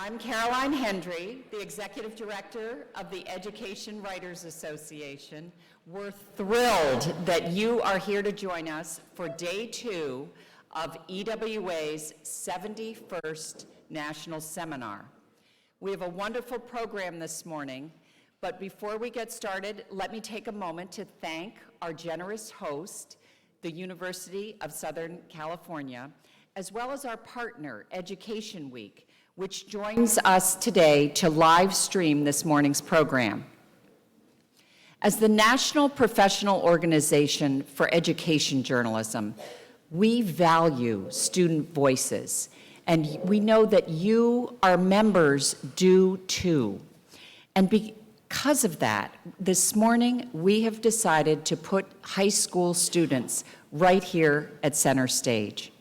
I'm Caroline Hendry, the Executive Director of the Education Writers Association. We're thrilled that you are here to join us for Day 2 of EWA's 71st National Seminar. We have a wonderful program this morning, but before we get started, let me take a moment to thank our generous host, the University of Southern California, as well as our partner, Education Week, which joins us today to live stream this morning's program. As the National Professional Organization for Education Journalism, we value student voices, and we know that you, our members, do too. And because of that, this morning we have decided to put high school students right here at center stage.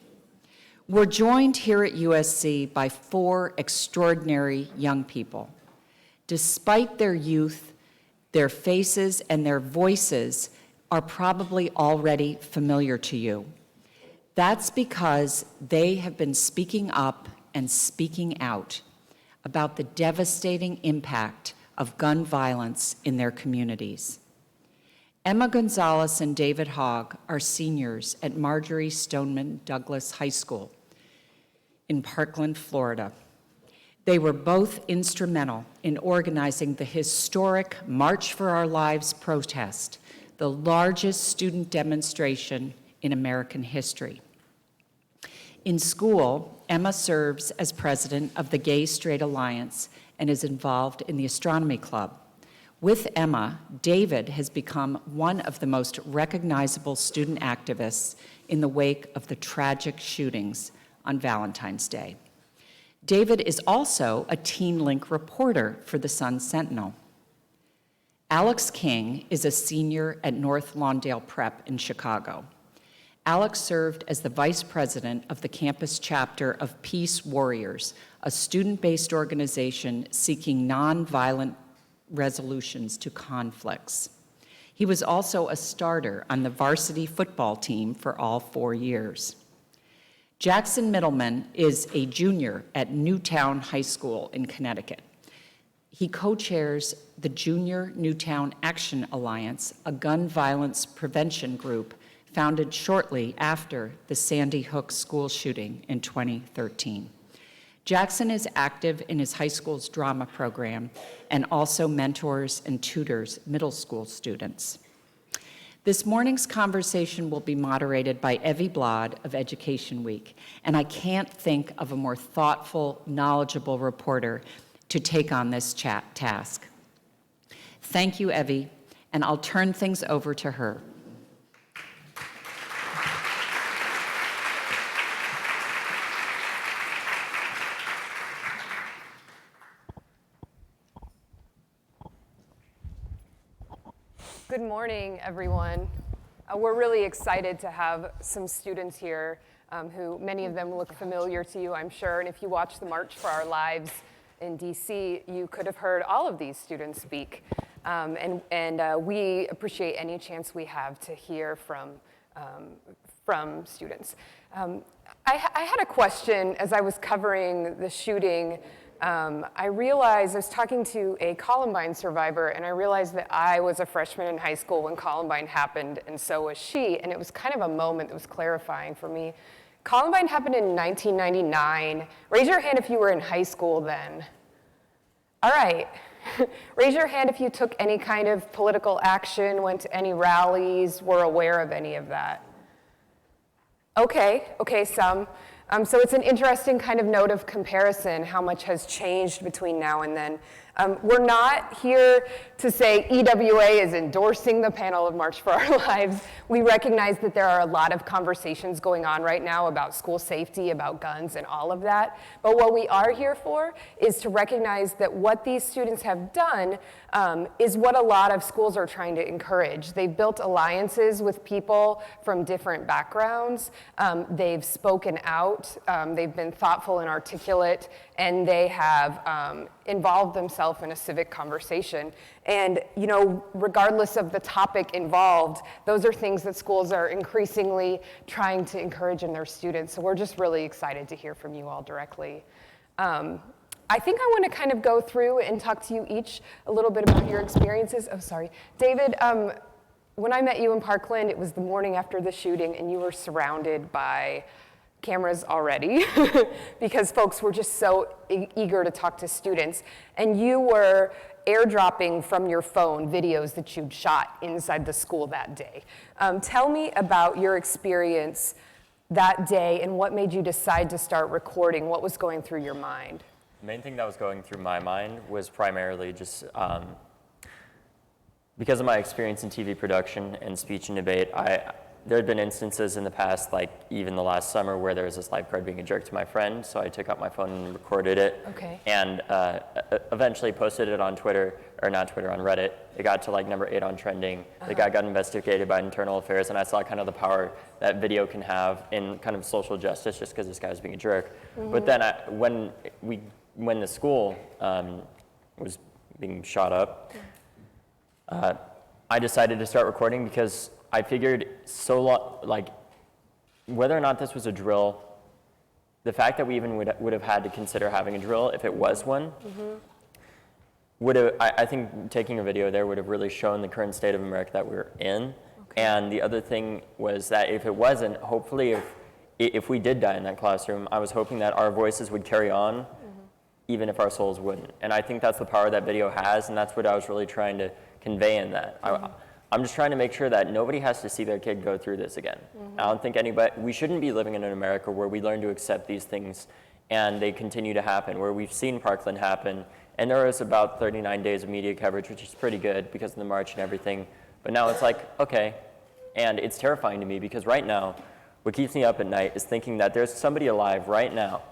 We're joined here at USC by 4 extraordinary young people. Despite their youth, their faces and their voices are probably already familiar to you. That's because they have been speaking up and speaking out about the devastating impact of gun violence in their communities. Emma González and David Hogg are seniors at Marjorie Stoneman Douglas High School in Parkland, Florida. They were both instrumental in organizing the historic March for Our Lives protest, the largest student demonstration in American history. In school, Emma serves as president of the Gay Straight Alliance and is involved in the Astronomy Club. With Emma, David has become one of the most recognizable student activists in the wake of the tragic shootings on Valentine's Day. David is also a Teen Link reporter for the Sun Sentinel. Alex King is a senior at North Lawndale Prep in Chicago. Alex served as the vice president of the campus chapter of Peace Warriors, a student-based organization seeking nonviolent resolutions to conflicts. He was also a starter on the varsity football team for all 4 years. Jackson Mittleman is a junior at Newtown High School in Connecticut. He co-chairs the Junior Newtown Action Alliance, a gun violence prevention group founded shortly after the Sandy Hook school shooting in 2013. Jackson is active in his high school's drama program and also mentors and tutors middle school students. This morning's conversation will be moderated by Evie Blad of Education Week, and I can't think of a more thoughtful, knowledgeable reporter to take on this task. Thank you, Evie, and I'll turn things over to her. Good morning, everyone. We're really excited to have some students here who many of them look familiar to you, I'm sure. And if you watch the March for Our Lives in DC, you could have heard all of these students speak. We appreciate any chance we have to hear from students. I had a question as I was covering the shooting. I realized, I was talking to a Columbine survivor, and I realized that I was a freshman in high school when Columbine happened, and so was she, and it was kind of a moment that was clarifying for me. Columbine happened in 1999. Raise your hand if you were in high school then. All right. Raise your hand if you took any kind of political action, went to any rallies, were aware of any of that. Okay, some. So it's an interesting kind of note of comparison, how much has changed between now and then. We're not here to say EWA is endorsing the panel of March for Our Lives. We recognize that there are a lot of conversations going on right now about school safety, about guns, and all of that. But what we are here for is to recognize that what these students have done is what a lot of schools are trying to encourage. They've built alliances with people from different backgrounds. They've spoken out. They've been thoughtful and articulate, and they have involved themselves in a civic conversation. And, you know, regardless of the topic involved, those are things that schools are increasingly trying to encourage in their students. So we're just really excited to hear from you all directly. I think I want to kind of go through and talk to you each a little bit about your experiences. Oh, sorry. David, when I met you in Parkland, it was the morning after the shooting, and you were surrounded by cameras already because folks were just so eager to talk to students. And you were airdropping from your phone videos that you'd shot inside the school that day. Tell me about your experience that day and what made you decide to start recording. What was going through your mind? The main thing that was going through my mind was primarily just because of my experience in TV production and speech and debate. There had been instances in the past, like even the last summer, where there was this lifeguard being a jerk to my friend, so I took out my phone and recorded it. Okay. And eventually posted it on Twitter, or not Twitter, on Reddit. It got to like number 8 on trending. The guy got investigated by Internal Affairs, and I saw kind of the power that video can have in kind of social justice, just because this guy was being a jerk. But then when the school was being shot up, I decided to start recording because I figured whether or not this was a drill, the fact that we even would have had to consider having a drill if it was one, I think taking a video there would have really shown the current state of America that we're in. Okay. And the other thing was that if it wasn't, hopefully if we did die in that classroom, I was hoping that our voices would carry on, even if our souls wouldn't. And I think that's the power that video has, and that's what I was really trying to convey in that. I'm just trying to make sure that nobody has to see their kid go through this again. I don't think we shouldn't be living in an America where we learn to accept these things and they continue to happen, where we've seen Parkland happen, and there was about 39 days of media coverage, which is pretty good because of the march and everything, but now it's like, okay, and it's terrifying to me because right now, what keeps me up at night is thinking that there's somebody alive right now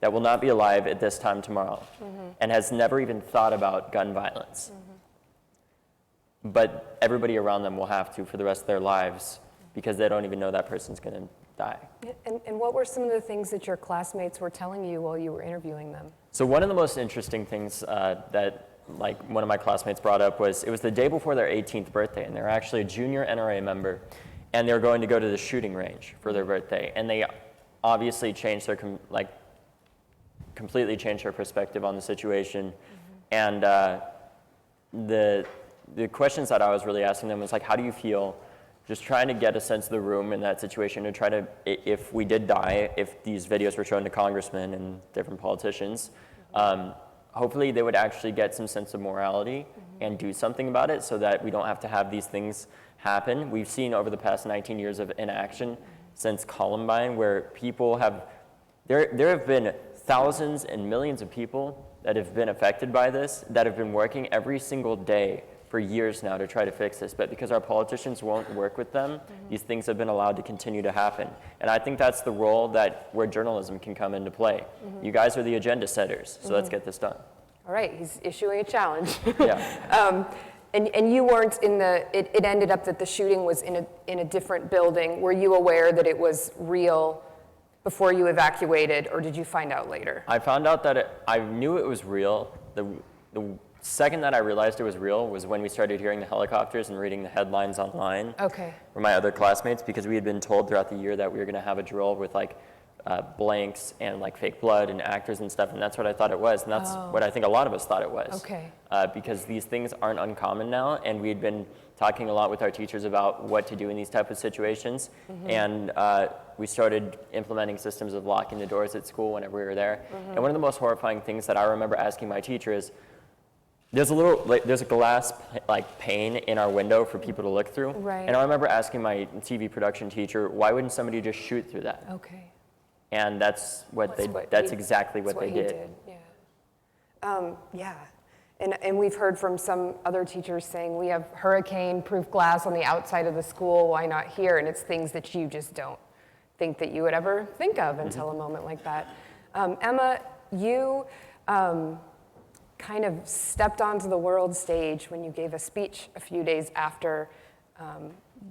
that will not be alive at this time tomorrow and has never even thought about gun violence. But everybody around them will have to for the rest of their lives because they don't even know that person's going to die. And what were some of the things that your classmates were telling you while you were interviewing them? So one of the most interesting things that one of my classmates brought up was it was the day before their 18th birthday, and they're actually a junior NRA member, and they're going to go to the shooting range for their birthday. And they obviously changed their completely changed their perspective on the situation. And the questions that I was really asking them was like, how do you feel? Just trying to get a sense of the room in that situation and try to, if we did die, if these videos were shown to congressmen and different politicians, hopefully they would actually get some sense of morality and do something about it so that we don't have to have these things happen. We've seen over the past 19 years of inaction since Columbine where people have, there have been thousands and millions of people that have been affected by this, that have been working every single day for years now to try to fix this, but because our politicians won't work with them, these things have been allowed to continue to happen. And I think that's the role where journalism can come into play. You guys are the agenda setters, so let's get this done. All right, he's issuing a challenge. Yeah. And you weren't in it ended up that the shooting was in a different building. Were you aware that it was real before you evacuated, or did you find out later? I found out that I knew it was real. The second that I realized it was real was when we started hearing the helicopters and reading the headlines online from my other classmates, because we had been told throughout the year that we were going to have a drill with blanks and fake blood and actors and stuff, and that's what I thought it was, and that's what I think a lot of us thought it was. Because these things aren't uncommon now, and we had been talking a lot with our teachers about what to do in these type of situations, and we started implementing systems of locking the doors at school whenever we were there. And one of the most horrifying things that I remember asking my teacher is, there's a glass pane in our window for people to look through. And I remember asking my TV production teacher, why wouldn't somebody just shoot through that? And that's exactly what they did. Yeah. And we've heard from some other teachers saying we have hurricane-proof glass on the outside of the school, why not here? And it's things that you just don't think that you would ever think of until a moment like that. Emma, you kind of stepped onto the world stage when you gave a speech a few days after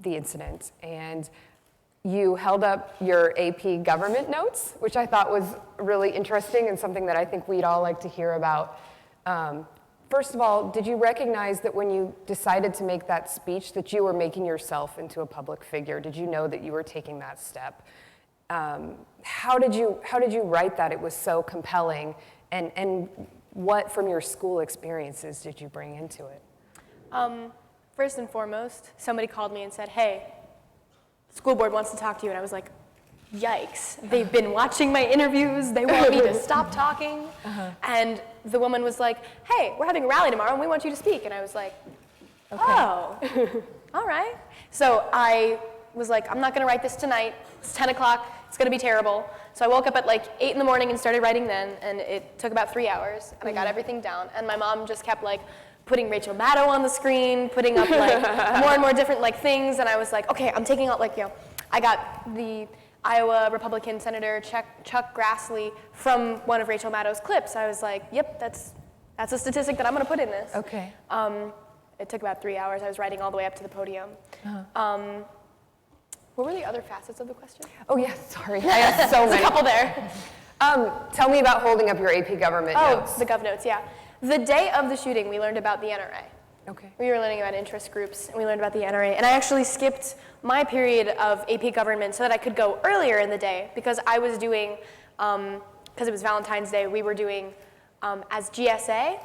the incident, and you held up your AP government notes, which I thought was really interesting and something that I think we'd all like to hear about. First of all, did you recognize that when you decided to make that speech that you were making yourself into a public figure? Did you know that you were taking that step? How did you write that? It was so compelling. And what from your school experiences did you bring into it? First and foremost, somebody called me and said, hey, school board wants to talk to you. And I was like, yikes. They've been watching my interviews. They want me to stop talking. And the woman was like, hey, we're having a rally tomorrow and we want you to speak. And I was like, oh, all right. So I was like, I'm not going to write this tonight. It's 10 o'clock. It's going to be terrible. So I woke up at like 8 in the morning and started writing then. And it took about 3 hours. And I got everything down. And my mom just kept like putting Rachel Maddow on the screen, putting up like more and more different like things. And I was like, okay, I'm taking out like, I got the Iowa Republican Senator Chuck Grassley from one of Rachel Maddow's clips. I was like, yep, that's a statistic that I'm going to put in this. Okay. It took about 3 hours. I was writing all the way up to the podium. What were the other facets of the question? Oh, yes, sorry. I have so many. There's a couple there. Tell me about holding up your AP government notes. Oh, the Gov Notes, yeah. The day of the shooting, we learned about the NRA. Okay. We were learning about interest groups, and we learned about the NRA. And I actually skipped my period of AP government so that I could go earlier in the day, because I was doing, because it was Valentine's Day, we were doing, as GSA,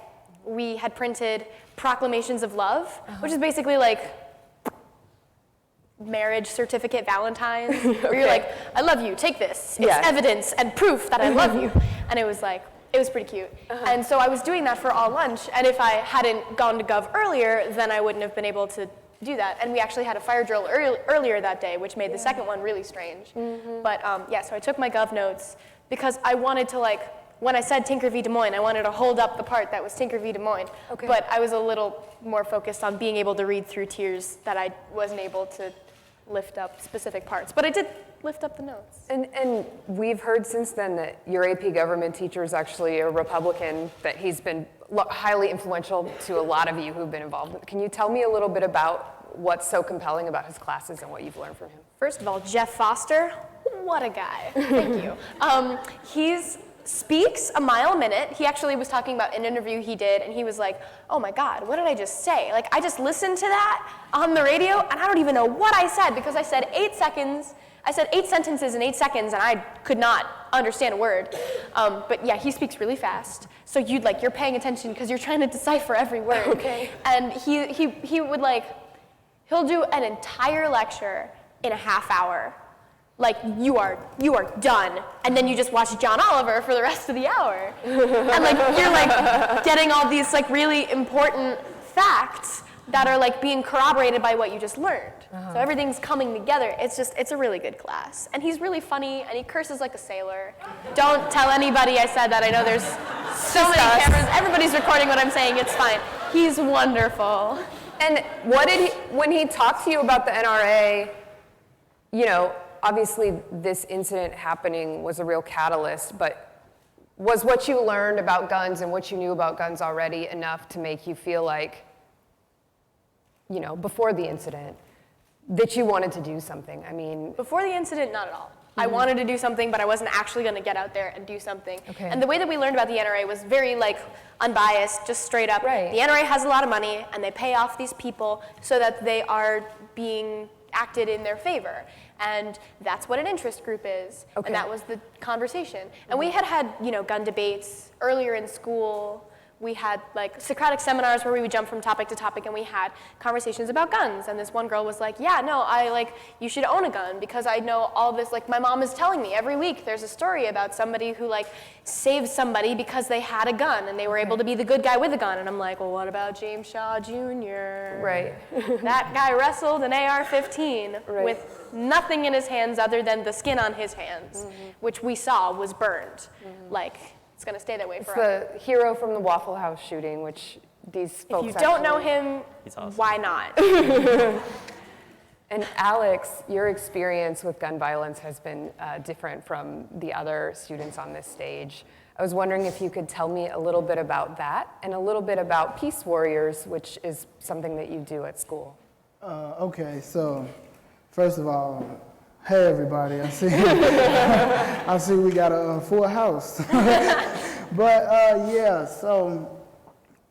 we had printed proclamations of love, which is basically like marriage certificate Valentine's, where you're like, I love you, take this. It's evidence and proof that I love you. And it was like, it was pretty cute. And so I was doing that for all lunch, and if I hadn't gone to Gov earlier, then I wouldn't have been able to do that. And we actually had a fire drill earlier that day, which made the second one really strange. But so I took my Gov Notes because I wanted to like, when I said Tinker v. Des Moines, I wanted to hold up the part that was Tinker v. Des Moines. Okay. But I was a little more focused on being able to read through tiers that I wasn't able to lift up specific parts. But I did lift up the notes. And we've heard since then that your AP government teacher is actually a Republican, that he's been highly influential to a lot of you who've been involved. Can you tell me a little bit about what's so compelling about his classes and what you've learned from him? First of all, Jeff Foster, what a guy. Thank you. He speaks a mile a minute. He actually was talking about an interview he did, and he was like, oh my God, what did I just say? Like, I just listened to that on the radio, and I don't even know what I said, because I said 8 seconds. I said 8 sentences in 8 seconds, and I could not understand a word. But yeah, he speaks really fast. So you're paying attention because you're trying to decipher every word. Okay. And he would he'll do an entire lecture in a half hour. Like, you are done. And then you just watch John Oliver for the rest of the hour. And you're getting all these really important facts that are being corroborated by what you just learned. So everything's coming together. It's a really good class. And he's really funny, and he curses like a sailor. Don't tell anybody I said that. I know there's so many cameras. Everybody's recording what I'm saying. It's fine. He's wonderful. And when he talked to you about the NRA, obviously this incident happening was a real catalyst, but was what you learned about guns and what you knew about guns already enough to make you feel like, before the incident, that you wanted to do something? I mean... Before the incident, not at all. I wanted to do something, but I wasn't actually going to get out there and do something. Okay. And the way that we learned about the NRA was very unbiased, just straight up. Right. The NRA has a lot of money, and they pay off these people so that they are being acted in their favor. And that's what an interest group is. Okay. And that was the conversation. And we had gun debates earlier in school. We had Socratic seminars where we would jump from topic to topic, and we had conversations about guns. And this one girl was like, yeah, no, you should own a gun, because I know all this, my mom is telling me every week there's a story about somebody who saved somebody because they had a gun and they were able to be the good guy with a gun. And I'm like, well, what about James Shaw Jr.? Right. That guy wrestled an AR-15 with nothing in his hands other than the skin on his hands, which we saw was burned. It's going to stay that way forever. It's the hero from the Waffle House shooting, which these folks If you don't know him, awesome. Why not? And Alex, your experience with gun violence has been different from the other students on this stage. I was wondering if you could tell me a little bit about that and a little bit about Peace Warriors, which is something that you do at school. Okay, so first of all, hey everybody, I see we got a full house. But so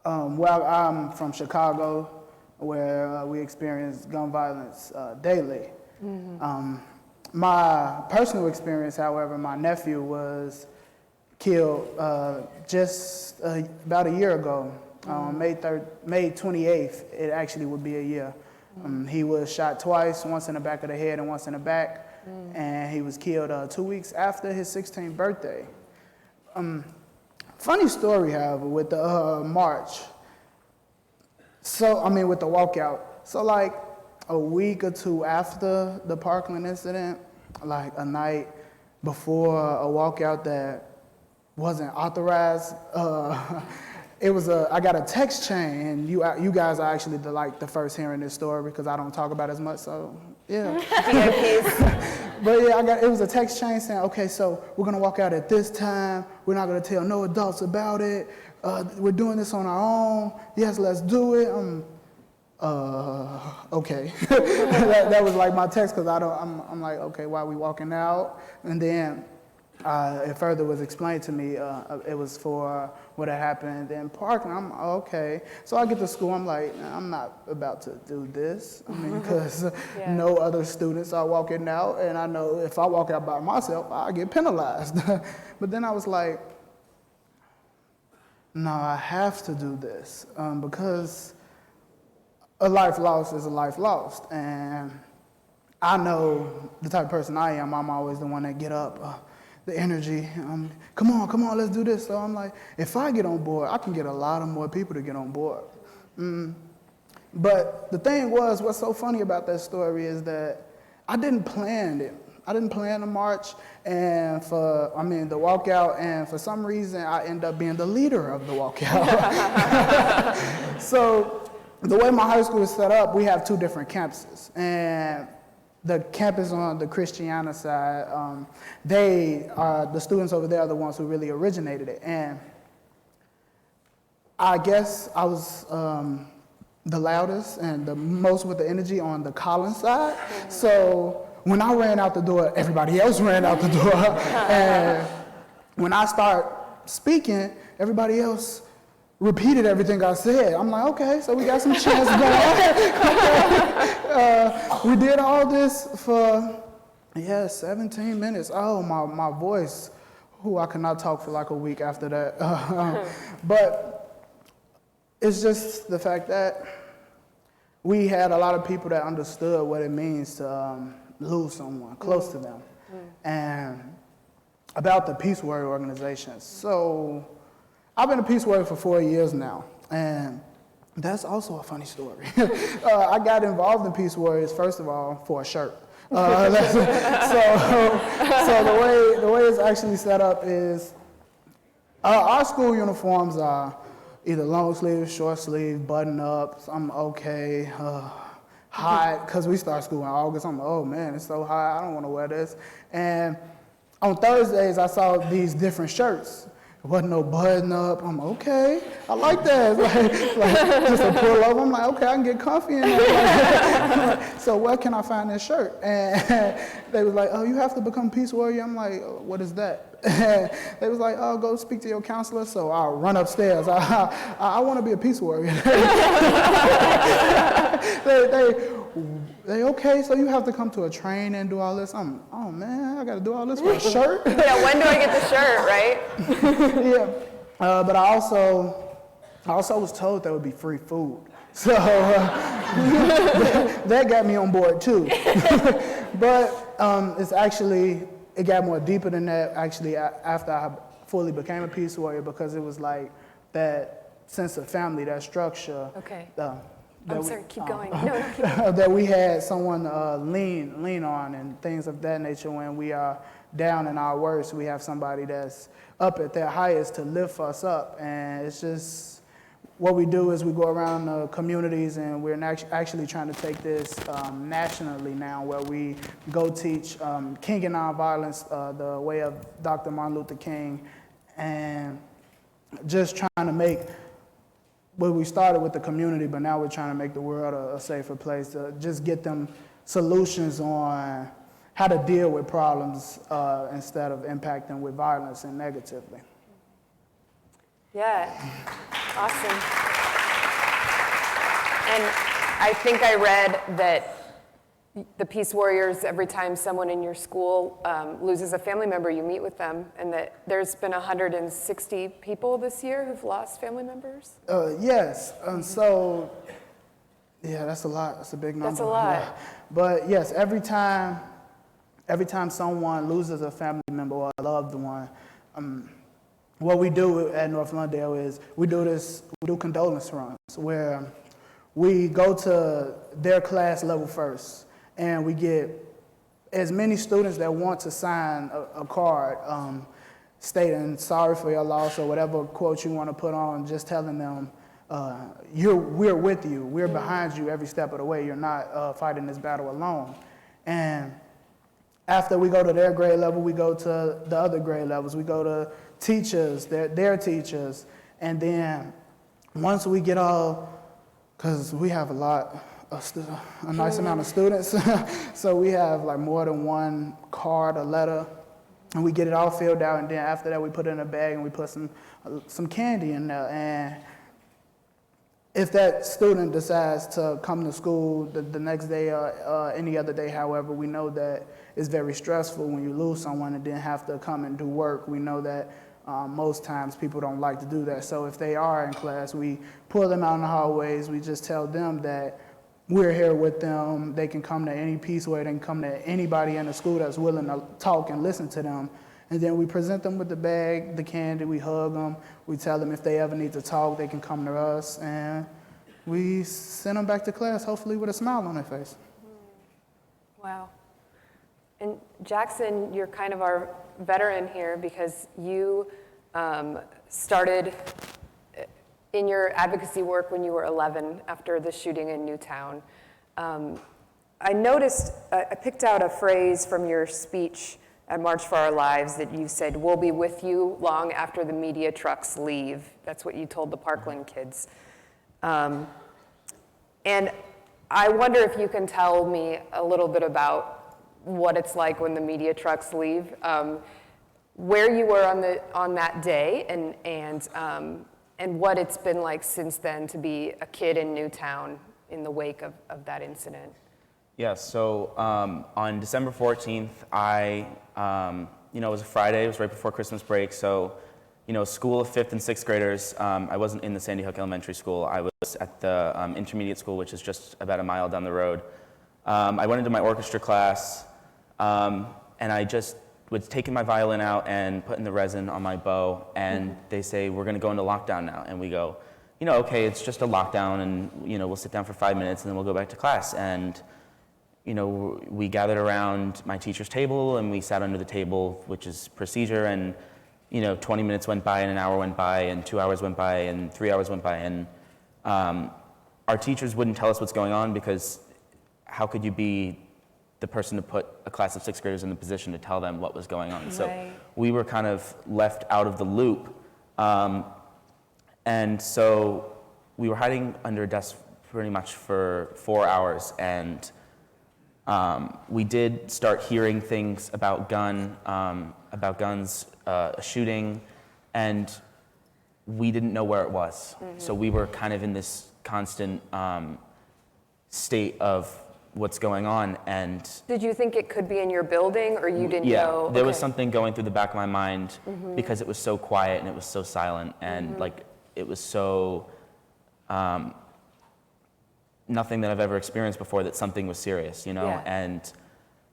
I'm from Chicago, where we experience gun violence daily. My personal experience, however, my nephew was killed just about a year ago. May 28th, it actually would be a year. He was shot twice, once in the back of the head and once in the back, and he was killed 2 weeks after his 16th birthday. Funny story, however, with the march. With the walkout. So like a week or two after the Parkland incident, like a night before a walkout that wasn't authorized, I got a text chain, and you guys are actually the first hearing this story because I don't talk about it as much, so yeah. But yeah, it was a text chain saying, okay, so we're gonna walk out at this time, we're not gonna tell no adults about it, we're doing this on our own, yes, let's do it. Okay. that was like my text, because I'm like, okay, why are we walking out? And then it further was explained to me, it was for what had happened in Parkland. I'm okay. So I get to school, I'm like, nah, I'm not about to do this. Because no other students are walking out, and I know if I walk out by myself, I get penalized. But then I was like, no, I have to do this, because a life lost is a life lost. And I know the type of person I am, I'm always the one that get up, the energy, come on, let's do this. So I'm like, if I get on board, I can get a lot of more people to get on board. But the thing was, what's so funny about that story is that I didn't plan it. I didn't plan the march and the walkout, and for some reason I end up being the leader of the walkout. So the way my high school is set up, we have two different campuses, and the campus on the Christiana side, the students over there are the ones who really originated it. And I guess I was the loudest and the most with the energy on the Collins side. So when I ran out the door, everybody else ran out the door. And when I start speaking, everybody else repeated everything I said. I'm like, okay, so we got some chance going. We did all this for, 17 minutes. Oh, my voice. I could not talk for like a week after that. But it's just the fact that we had a lot of people that understood what it means to lose someone close to them. And about the Peace Warrior organization. So I've been a Peace Warrior for 4 years now, and that's also a funny story. I got involved in Peace Warriors, first of all, for a shirt. So the way it's actually set up is our school uniforms are either long sleeve, short sleeve, button up. I'm okay. Hot, because we start school in August. I'm like, oh man, it's so hot. I don't want to wear this. And on Thursdays, I saw these different shirts. It wasn't no button up. I'm okay. I like that. Like just a pull up. I'm like, okay, I can get comfy in there. So where can I find this shirt? And they was like, oh, you have to become Peace Warrior. I'm like, oh, what is that? And they was like, oh, go speak to your counselor. So I'll run upstairs. I want to be a Peace Warrior. They okay, so you have to come to a train and do all this. Oh man, I got to do all this for a shirt? Yeah, when do I get the shirt, right? Yeah, but I also was told there would be free food. So that got me on board too. But it got more deeper than that actually after I fully became a Peace Warrior, because it was like that sense of family, that structure. Okay. I'm sorry, keep going. No, keep going. That we had someone lean on and things of that nature. When we are down in our worst, we have somebody that's up at their highest to lift us up. And it's just, what we do is we go around the communities, and we're actually trying to take this nationally now, where we go teach King and Nonviolence, the way of Dr. Martin Luther King, and just trying to make, well, we started with the community, but now we're trying to make the world a safer place, to just get them solutions on how to deal with problems instead of impacting with violence and negatively. Yeah, awesome. And I think I read that the Peace Warriors, every time someone in your school loses a family member, you meet with them, and that there's been 160 people this year who've lost family members? Yes, so, yeah, that's a lot, that's a big number. That's a lot. Yeah. But yes, every time someone loses a family member or a loved one, what we do at North Lawndale is we do condolence runs where we go to their class level first, and we get as many students that want to sign a card stating sorry for your loss or whatever quote you want to put on, just telling them we're with you, we're behind you every step of the way, you're not fighting this battle alone. And after we go to their grade level, we go to the other grade levels, we go to teachers, their teachers, and then once we get all, because we have a nice amount of students, so we have like more than one card, a letter, and we get it all filled out, and then after that we put it in a bag and we put some candy in there. And if that student decides to come to school the next day or any other day, however, we know that it's very stressful when you lose someone and then have to come and do work. We know that most times people don't like to do that. So if they are in class, we pull them out in the hallways. We just tell them that we're here with them. They can come to any Peace Way. They can come to anybody in the school that's willing to talk and listen to them. And then we present them with the bag, the candy, we hug them. We tell them if they ever need to talk, they can come to us. And we send them back to class, hopefully with a smile on their face. Wow. And Jackson, you're kind of our veteran here because you started in your advocacy work when you were 11 after the shooting in Newtown. I noticed, I picked out a phrase from your speech at March for Our Lives that you said, "We'll be with you long after the media trucks leave." That's what you told the Parkland kids. And I wonder if you can tell me a little bit about what it's like when the media trucks leave, where you were on that day, and what it's been like since then to be a kid in Newtown in the wake of that incident. Yeah, so on December 14th, it was a Friday, it was right before Christmas break, so, school of 5th and 6th graders, I wasn't in the Sandy Hook Elementary School, I was at the intermediate school, which is just about a mile down the road. I went into my orchestra class, and I just was taking my violin out and putting the resin on my bow, and they say, "We're gonna go into lockdown now," and we go, okay, it's just a lockdown, and, we'll sit down for 5 minutes, and then we'll go back to class, and we gathered around my teacher's table and we sat under the table, which is procedure, and 20 minutes went by and an hour went by and 2 hours went by and 3 hours went by, and our teachers wouldn't tell us what's going on because how could you be the person to put a class of 6th graders in the position to tell them what was going on? Right. So we were kind of left out of the loop, and so we were hiding under a desk pretty much for 4 hours, and we did start hearing things about guns, a shooting, and we didn't know where it was. Mm-hmm. So we were kind of in this constant state of what's going on. And did you think it could be in your building, or you didn't know? Yeah, there was something going through the back of my mind because it was so quiet and it was so silent, and it was so nothing that I've ever experienced before, that something was serious, Yeah. And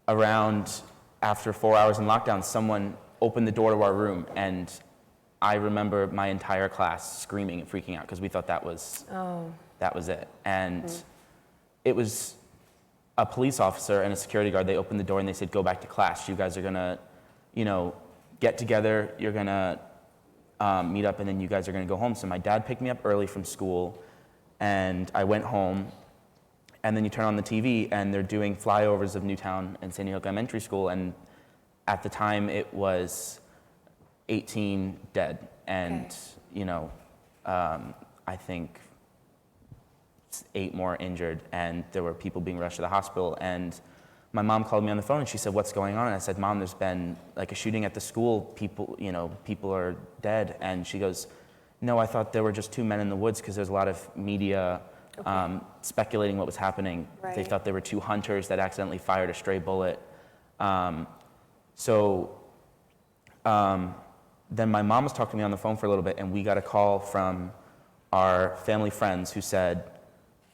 around after 4 hours in lockdown, someone opened the door to our room, and I remember my entire class screaming and freaking out because we thought that was it. And it was a police officer and a security guard. They opened the door and they said, "Go back to class. You guys are gonna, get together. You're gonna meet up, and then you guys are gonna go home." So my dad picked me up early from school, and I went home. And then you turn on the TV, and they're doing flyovers of Newtown and Sandy Hook Elementary School, and at the time it was 18 dead, and I think 8 more injured, and there were people being rushed to the hospital. And my mom called me on the phone, and she said, "What's going on?" And I said, "Mom, there's been like a shooting at the school. People are dead." And she goes, "No, I thought there were just 2 men in the woods," because there's a lot of media speculating what was happening. Right. They thought they were two hunters that accidentally fired a stray bullet. Then my mom was talking to me on the phone for a little bit, and we got a call from our family friends who said,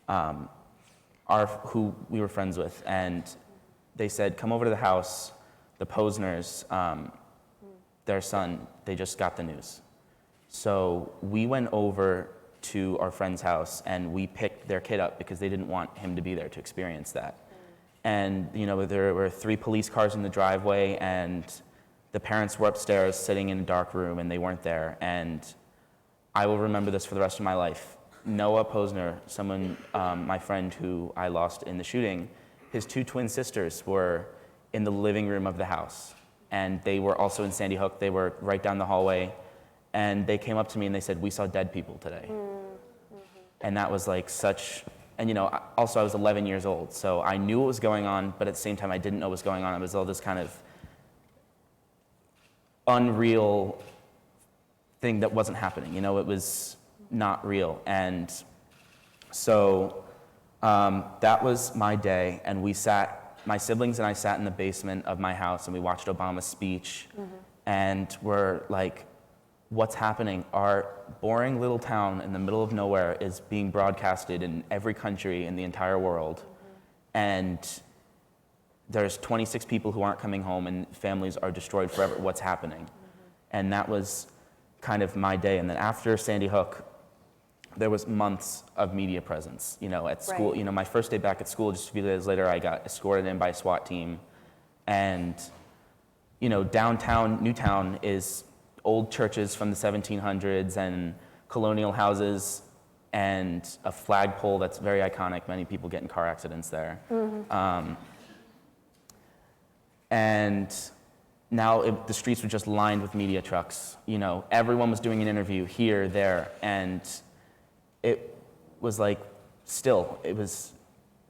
who we were friends with, and they said, come over to the house, the Posners, their son, they just got the news. So we went over to our friend's house and we picked their kid up because they didn't want him to be there to experience that. And there were 3 police cars in the driveway, and the parents were upstairs sitting in a dark room, and they weren't there. And I will remember this for the rest of my life. Noah Posner, my friend who I lost in the shooting, his 2 twin sisters were in the living room of the house. And they were also in Sandy Hook. They were right down the hallway. And they came up to me and they said, we saw dead people today. Mm-hmm. And that was like such, and also I was 11 years old. So I knew what was going on, but at the same time I didn't know what was going on. It was all this kind of unreal thing that wasn't happening. It was not real. And so that was my day. And my siblings and I sat in the basement of my house and we watched Obama's speech. Mm-hmm. And we're like, what's happening? Our boring little town in the middle of nowhere is being broadcasted in every country in the entire world. Mm-hmm. And there's 26 people who aren't coming home and families are destroyed forever. What's happening? Mm-hmm. And that was kind of my day. And then after Sandy Hook, there was months of media presence, at school. Right. My first day back at school, just a few days later, I got escorted in by a SWAT team. And, downtown Newtown is old churches from the 1700s and colonial houses and a flagpole that's very iconic. Many people get in car accidents there. Mm-hmm. And now the streets were just lined with media trucks. Everyone was doing an interview here, there, and it was like, it was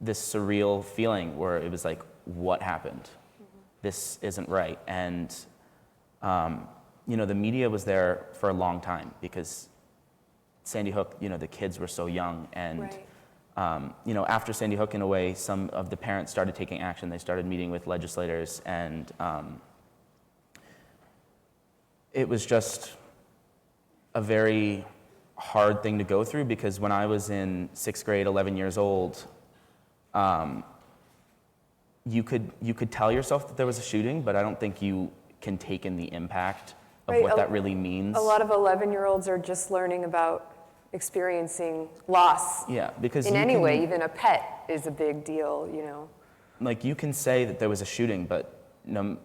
this surreal feeling where it was like, what happened? Mm-hmm. This isn't right. And, the media was there for a long time because Sandy Hook, the kids were so young. And, right. After Sandy Hook, in a way, some of the parents started taking action. They started meeting with legislators, and it was just a very hard thing to go through because when I was in 6th grade, 11 years old, you could tell yourself that there was a shooting, but I don't think you can take in the impact of what that really means. A lot of 11-year-olds are just learning about experiencing loss. Yeah, because in any way, even a pet is a big deal, Like you can say that there was a shooting, but when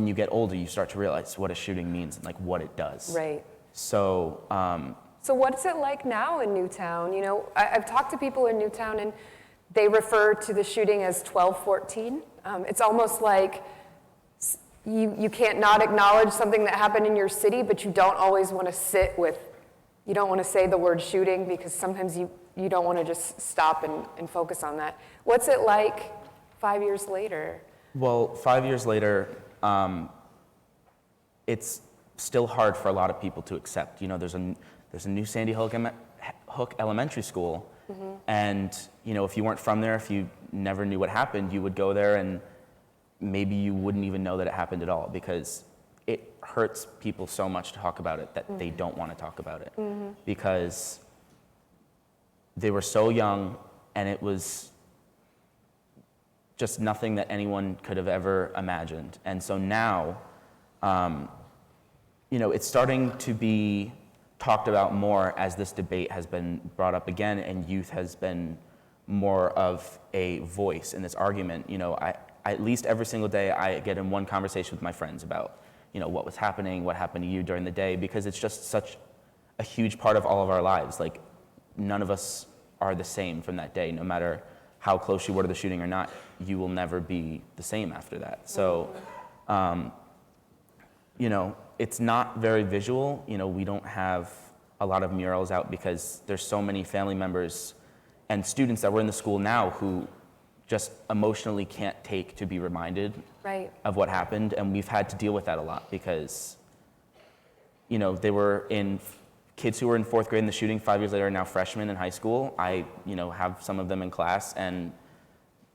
you get older, you start to realize what a shooting means and like what it does. Right. So. So what's it like now in Newtown? I've talked to people in Newtown, and they refer to the shooting as 1214. It's almost like you can't not acknowledge something that happened in your city, but you don't always want to you don't want to say the word shooting because sometimes you don't want to just stop and focus on that. What's it like 5 years later? Well, 5 years later, it's still hard for a lot of people to accept. There's a new Sandy Hook Elementary School, mm-hmm. and if you weren't from there, if you never knew what happened, you would go there and maybe you wouldn't even know that it happened at all because it hurts people so much to talk about it that mm-hmm. they don't want to talk about it mm-hmm. because they were so young and it was just nothing that anyone could have ever imagined. And so now, it's starting to be talked about more as this debate has been brought up again and youth has been more of a voice in this argument. At least every single day I get in one conversation with my friends about, what was happening, what happened to you during the day, because it's just such a huge part of all of our lives. Like, none of us are the same from that day. No matter how close you were to the shooting or not, you will never be the same after that. So, it's not very visual. We don't have a lot of murals out because there's so many family members and students that were in the school now who just emotionally can't take to be reminded right. of what happened. And we've had to deal with that a lot because, they were in kids who were in 4th grade in the shooting 5 years later are now freshmen in high school. I, have some of them in class, and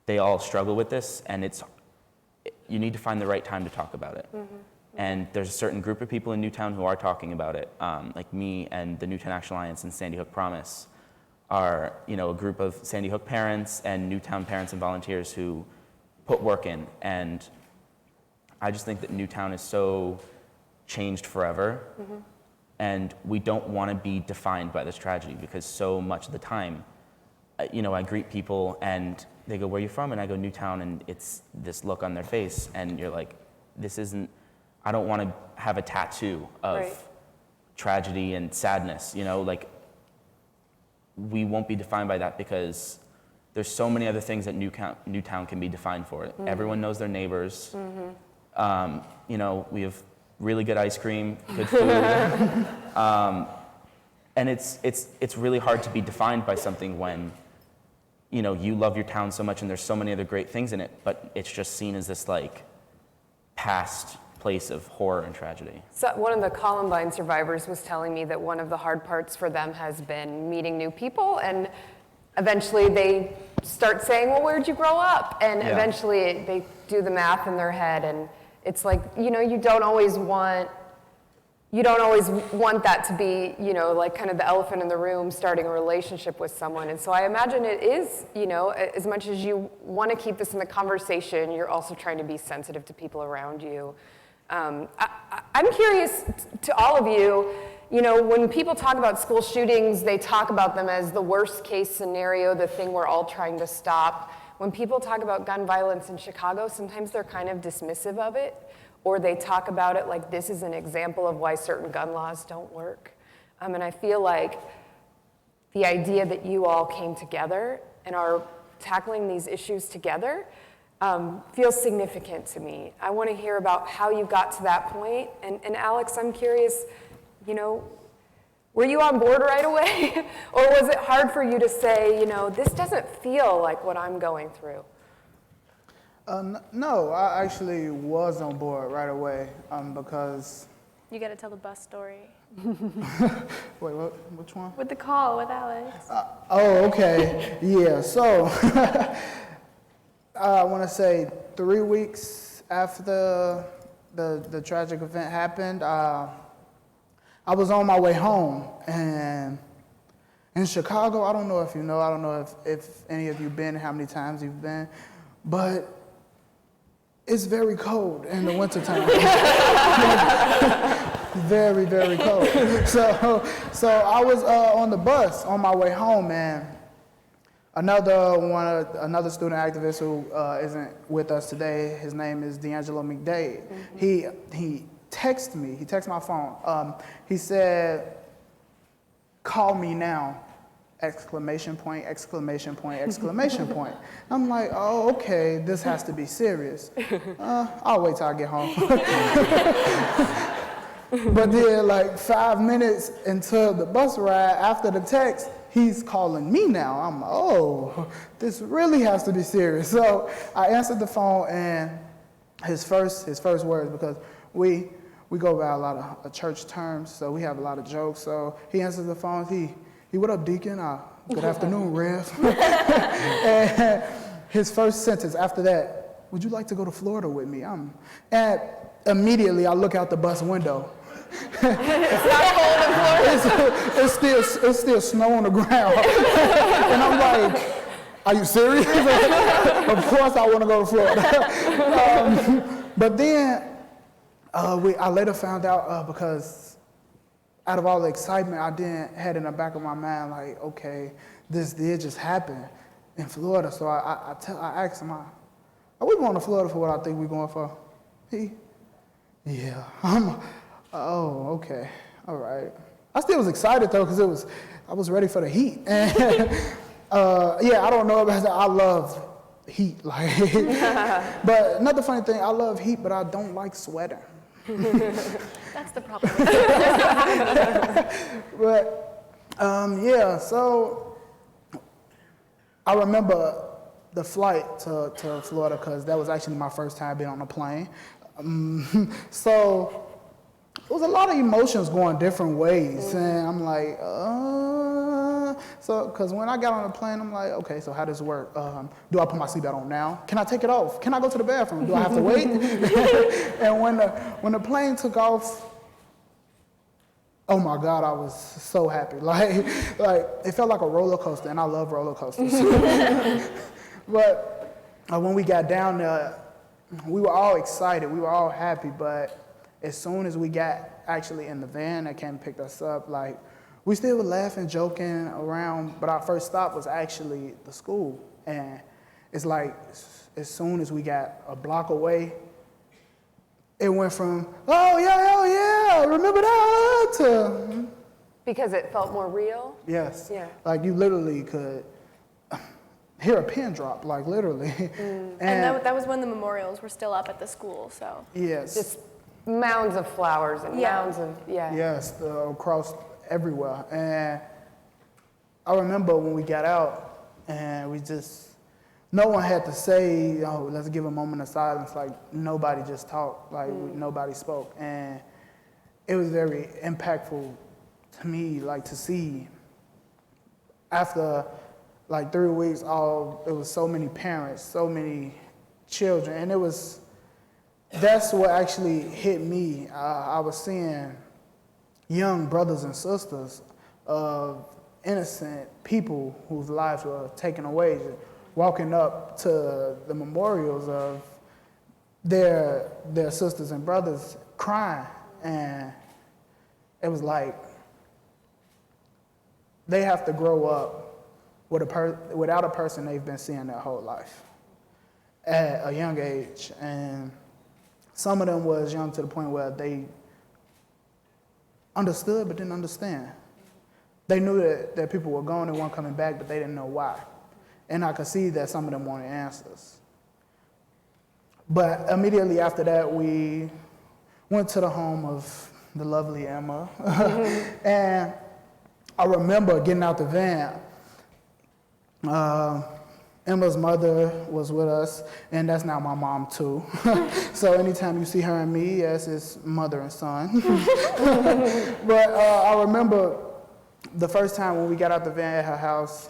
they all struggle with this, and you need to find the right time to talk about it. And there's a certain group of people in Newtown who are talking about it, like me and the Newtown Action Alliance and Sandy Hook Promise are, a group of Sandy Hook parents and Newtown parents and volunteers who put work in. And I just think that Newtown is so changed forever. And we don't want to be defined by this tragedy, because so much of the time, I greet people and they go, "Where are you from?" And I go, "Newtown," and it's this look on their face, and you're like, I don't want to have a tattoo of tragedy and sadness, we won't be defined by that, because there's so many other things that Newtown can be defined for. Everyone knows their neighbors. We have really good ice cream, good food. And it's really hard to be defined by something when, you love your town so much and there's so many other great things in it, but it's just seen as this past place of horror and tragedy. So one of the Columbine survivors was telling me that one of the hard parts for them has been meeting new people, and eventually they start saying, "Well, where'd you grow up?" And eventually they do the math in their head, and it's like, you don't always want that to be, kind of the elephant in the room, starting a relationship with someone. And so I imagine it is, as much as you want to keep this in the conversation, you're also trying to be sensitive to people around you. I'm curious to all of you, when people talk about school shootings, they talk about them as the worst case scenario, the thing we're all trying to stop. When people talk about gun violence in Chicago, sometimes they're kind of dismissive of it, or they talk about it like this is an example of why certain gun laws don't work. And I feel like the idea that you all came together and are tackling these issues together feels significant to me. I want to hear about how you got to that point. And Alex, I'm curious, were you on board right away? Or was it hard for you to say, this doesn't feel like what I'm going through? No, I actually was on board right away because... You got to tell the bus story. Wait, which one? With the call with Alex. Okay. Yeah, so I want to say 3 weeks after the tragic event happened, I was on my way home, and in Chicago, I don't know if you know, I don't know if any of you been, how many times you've been, but it's very cold in the wintertime. Very, very cold. So I was on the bus on my way home, and another student activist who isn't with us today, his name is D'Angelo McDade. He texted me, he texted my phone. He said, "Call me now." Exclamation point, exclamation point, exclamation point. I'm like, oh, okay, this has to be serious. I'll wait till I get home. But then 5 minutes into the bus ride after the text, he's calling me now. I'm like, oh, this really has to be serious. So I answered the phone, and his first words, because we go by a lot of church terms, so we have a lot of jokes. So he answers the phone, he, "What up, Deacon? Good afternoon, Rev." And his first sentence after that, "Would you like to go to Florida with me?" And immediately I look out the bus window. It's not cold in Florida. It's still snow on the ground. And I'm like, are you serious? Of course I want to go to Florida. But then I later found out because out of all the excitement, I then had in the back of my mind, like, okay, this did just happen in Florida. So I asked him, are we going to Florida for what I think we're going for? Yeah. Oh, okay, all right. I still was excited though, because I was ready for the heat. And yeah, I don't know about that. I love heat, but another funny thing, I love heat, but I don't like sweating. That's the problem. But yeah, so I remember the flight to Florida, because that was actually my first time being on a plane. So was a lot of emotions going different ways. And I'm like, so, because when I got on the plane, I'm like, okay, so how does it work? Do I put my seatbelt on now? Can I take it off? Can I go to the bathroom? Do I have to wait? And when the plane took off, oh my God, I was so happy. Like it felt like a roller coaster, and I love roller coasters. But when we got down there, we were all excited, we were all happy, but as soon as we got actually in the van that came and picked us up, like, we still were laughing, joking around, but our first stop was actually the school. And it's like, as soon as we got a block away, it went from, oh yeah, remember that, to... Because it felt more real? Yes. Yeah. Like, you literally could hear a pin drop, like, literally. And that was when the memorials were still up at the school, so. Yes. Just mounds of flowers and mounds of, Yes, across everywhere. And I remember when we got out and no one had to say, oh, let's give a moment of silence. Like, nobody just talked, like nobody spoke. And it was very impactful to me, like, to see after like 3 weeks, it was so many parents, so many children. And that's what actually hit me. I was seeing young brothers and sisters of innocent people whose lives were taken away, walking up to the memorials of their sisters and brothers crying. And it was like, they have to grow up without a person they've been seeing their whole life at a young age. And some of them was young to the point where they understood but didn't understand. They knew that people were gone and weren't coming back, but they didn't know why. And I could see that some of them wanted answers. But immediately after that, we went to the home of the lovely Emma. And I remember getting out the van. Emma's mother was with us, and that's now my mom too. So anytime you see her and me, yes, it's mother and son. But I remember the first time when we got out the van at her house,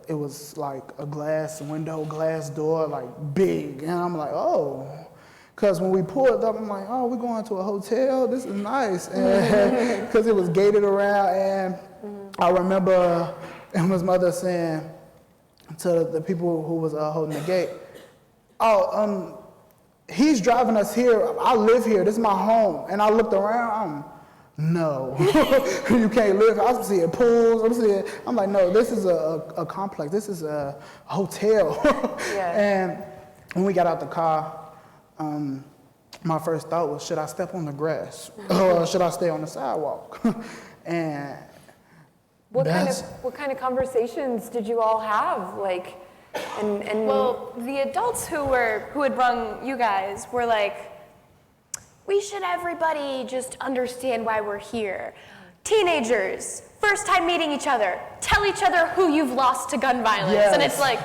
it was like a glass window, glass door, like big. And I'm like, oh. Because when we pulled up, I'm like, oh, we're going to a hotel? This is nice. Because it was gated around. And I remember Emma's mother saying to the people who was holding the gate, oh, he's driving us here. I live here. This is my home. And I looked around. No, you can't live. I'm seeing pools. I'm like, no, this is a complex. This is a hotel. Yeah. And when we got out the car, my first thought was, should I step on the grass or should I stay on the sidewalk? And what kind of conversations did you all have? Like, and well, the adults who had brung you guys were like, we should everybody just understand why we're here. Teenagers, first time meeting each other, tell each other who you've lost to gun violence. Yes. And it's like,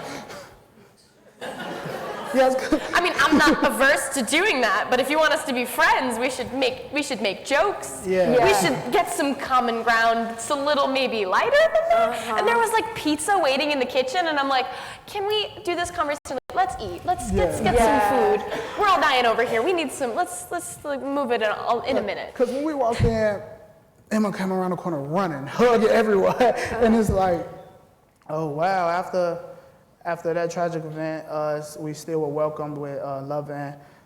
yes. I mean, I'm not averse to doing that, but if you want us to be friends, we should make jokes. Yeah. We should get some common ground. It's a little maybe lighter than that. And there was like pizza waiting in the kitchen, and I'm like, can we do this conversation? Let's eat. Let's get some food. We're all dying over here. We need some. Let's like, move it in a minute. Because when we walked in, Emma came around the corner running, hugging everywhere, and it's like, oh wow. After that tragic event, we still were welcomed with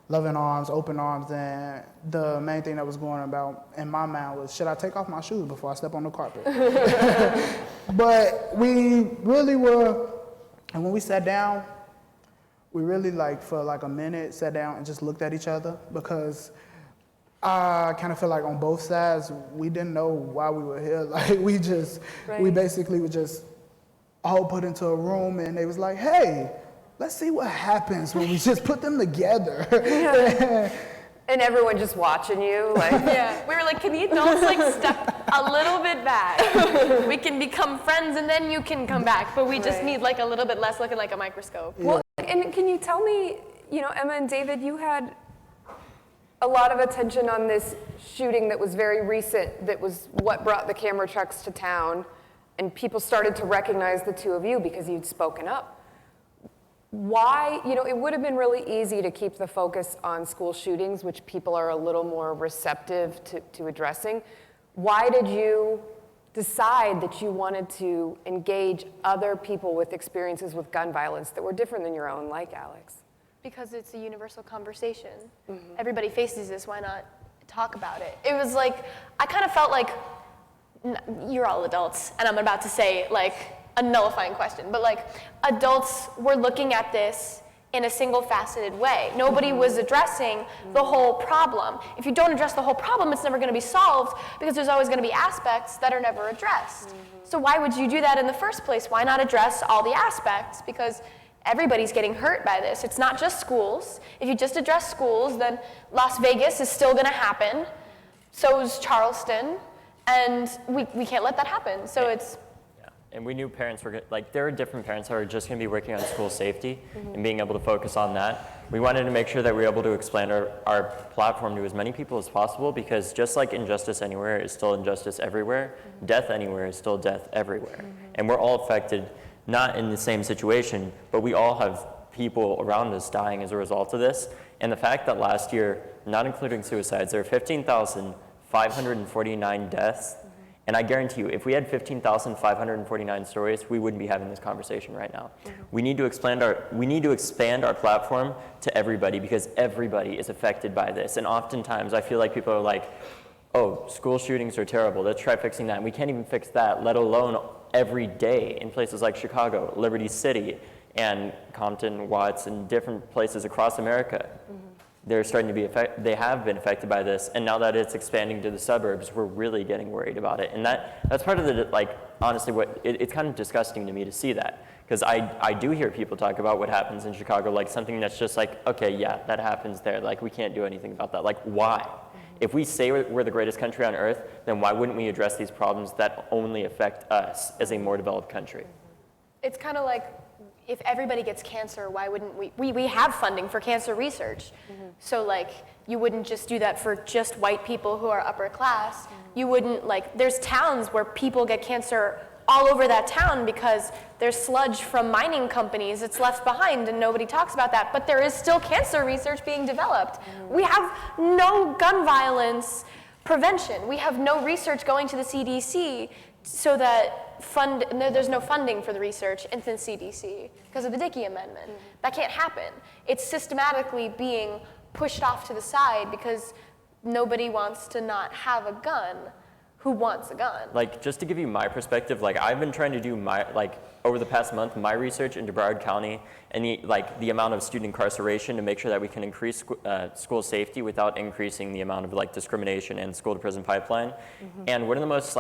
loving arms, open arms, and the main thing that was going about in my mind was, should I take off my shoes before I step on the carpet? But we really were, and when we sat down, we really for like a minute sat down and just looked at each other, because I kind of feel like on both sides, we didn't know why we were here. Like we basically were just all put into a room, and they was like, hey, let's see what happens when we just put them together. Yeah. And everyone just watching you, like. Yeah, we were like, can the adults step a little bit back? We can become friends, and then you can come back, but we just need a little bit less looking like a microscope. Well, and can you tell me, Emma and David, you had a lot of attention on this shooting that was very recent, that was what brought the camera trucks to town, and people started to recognize the two of you because you'd spoken up. Why, it would have been really easy to keep the focus on school shootings, which people are a little more receptive to addressing. Why did you decide that you wanted to engage other people with experiences with gun violence that were different than your own, like Alex? Because it's a universal conversation. Everybody faces this, why not talk about it? It was like, I kind of felt like, you're all adults, and I'm about to say like a nullifying question, but like adults were looking at this in a single faceted way. Nobody was addressing the whole problem. If you don't address the whole problem, it's never gonna be solved because there's always gonna be aspects that are never addressed. So why would you do that in the first place? Why not address all the aspects? Because everybody's getting hurt by this. It's not just schools. If you just address schools, then Las Vegas is still gonna happen. So is Charleston, and we can't let that happen. So it's, and we knew parents were like, there are different parents that are just going to be working on school safety and being able to focus on that. We wanted to make sure that we were able to expand our platform to as many people as possible, because just like injustice anywhere is still injustice everywhere, death anywhere is still death everywhere. And we're all affected, not in the same situation, but we all have people around us dying as a result of this. And the fact that last year, not including suicides, there are 15,549 deaths. And I guarantee you, if we had 15,549 stories, we wouldn't be having this conversation right now. We need to expand our platform to everybody, because everybody is affected by this. And oftentimes I feel like people are like, oh, school shootings are terrible, let's try fixing that. And we can't even fix that, let alone every day in places like Chicago, Liberty City, and Compton, Watts, and different places across America. They're starting to be they have been affected by this, and now that it's expanding to the suburbs, we're really getting worried about it. And that's part of the, like, honestly, it's kind of disgusting to me to see that, because I do hear people talk about what happens in Chicago, like something that's just like, okay, yeah, that happens there, like we can't do anything about that. Like, why? If we say we're the greatest country on earth, then why wouldn't we address these problems that only affect us as a more developed country? it's kind of like, if everybody gets cancer, why wouldn't we have funding for cancer research. So like, you wouldn't just do that for just white people who are upper class. You wouldn't, like, there's towns where people get cancer all over that town because there's sludge from mining companies that's left behind and nobody talks about that, but there is still cancer research being developed. We have no gun violence prevention. We have no research going to the CDC so that there's no funding for the research in the CDC because of the Dickey Amendment. That can't happen. It's systematically being pushed off to the side because nobody wants to not have a gun. Who wants a gun? Like, just to give you my perspective, like, I've been trying to do over the past month, my research into Broward County and the amount of student incarceration to make sure that we can increase school safety without increasing the amount of discrimination and school to prison pipeline. And one of the most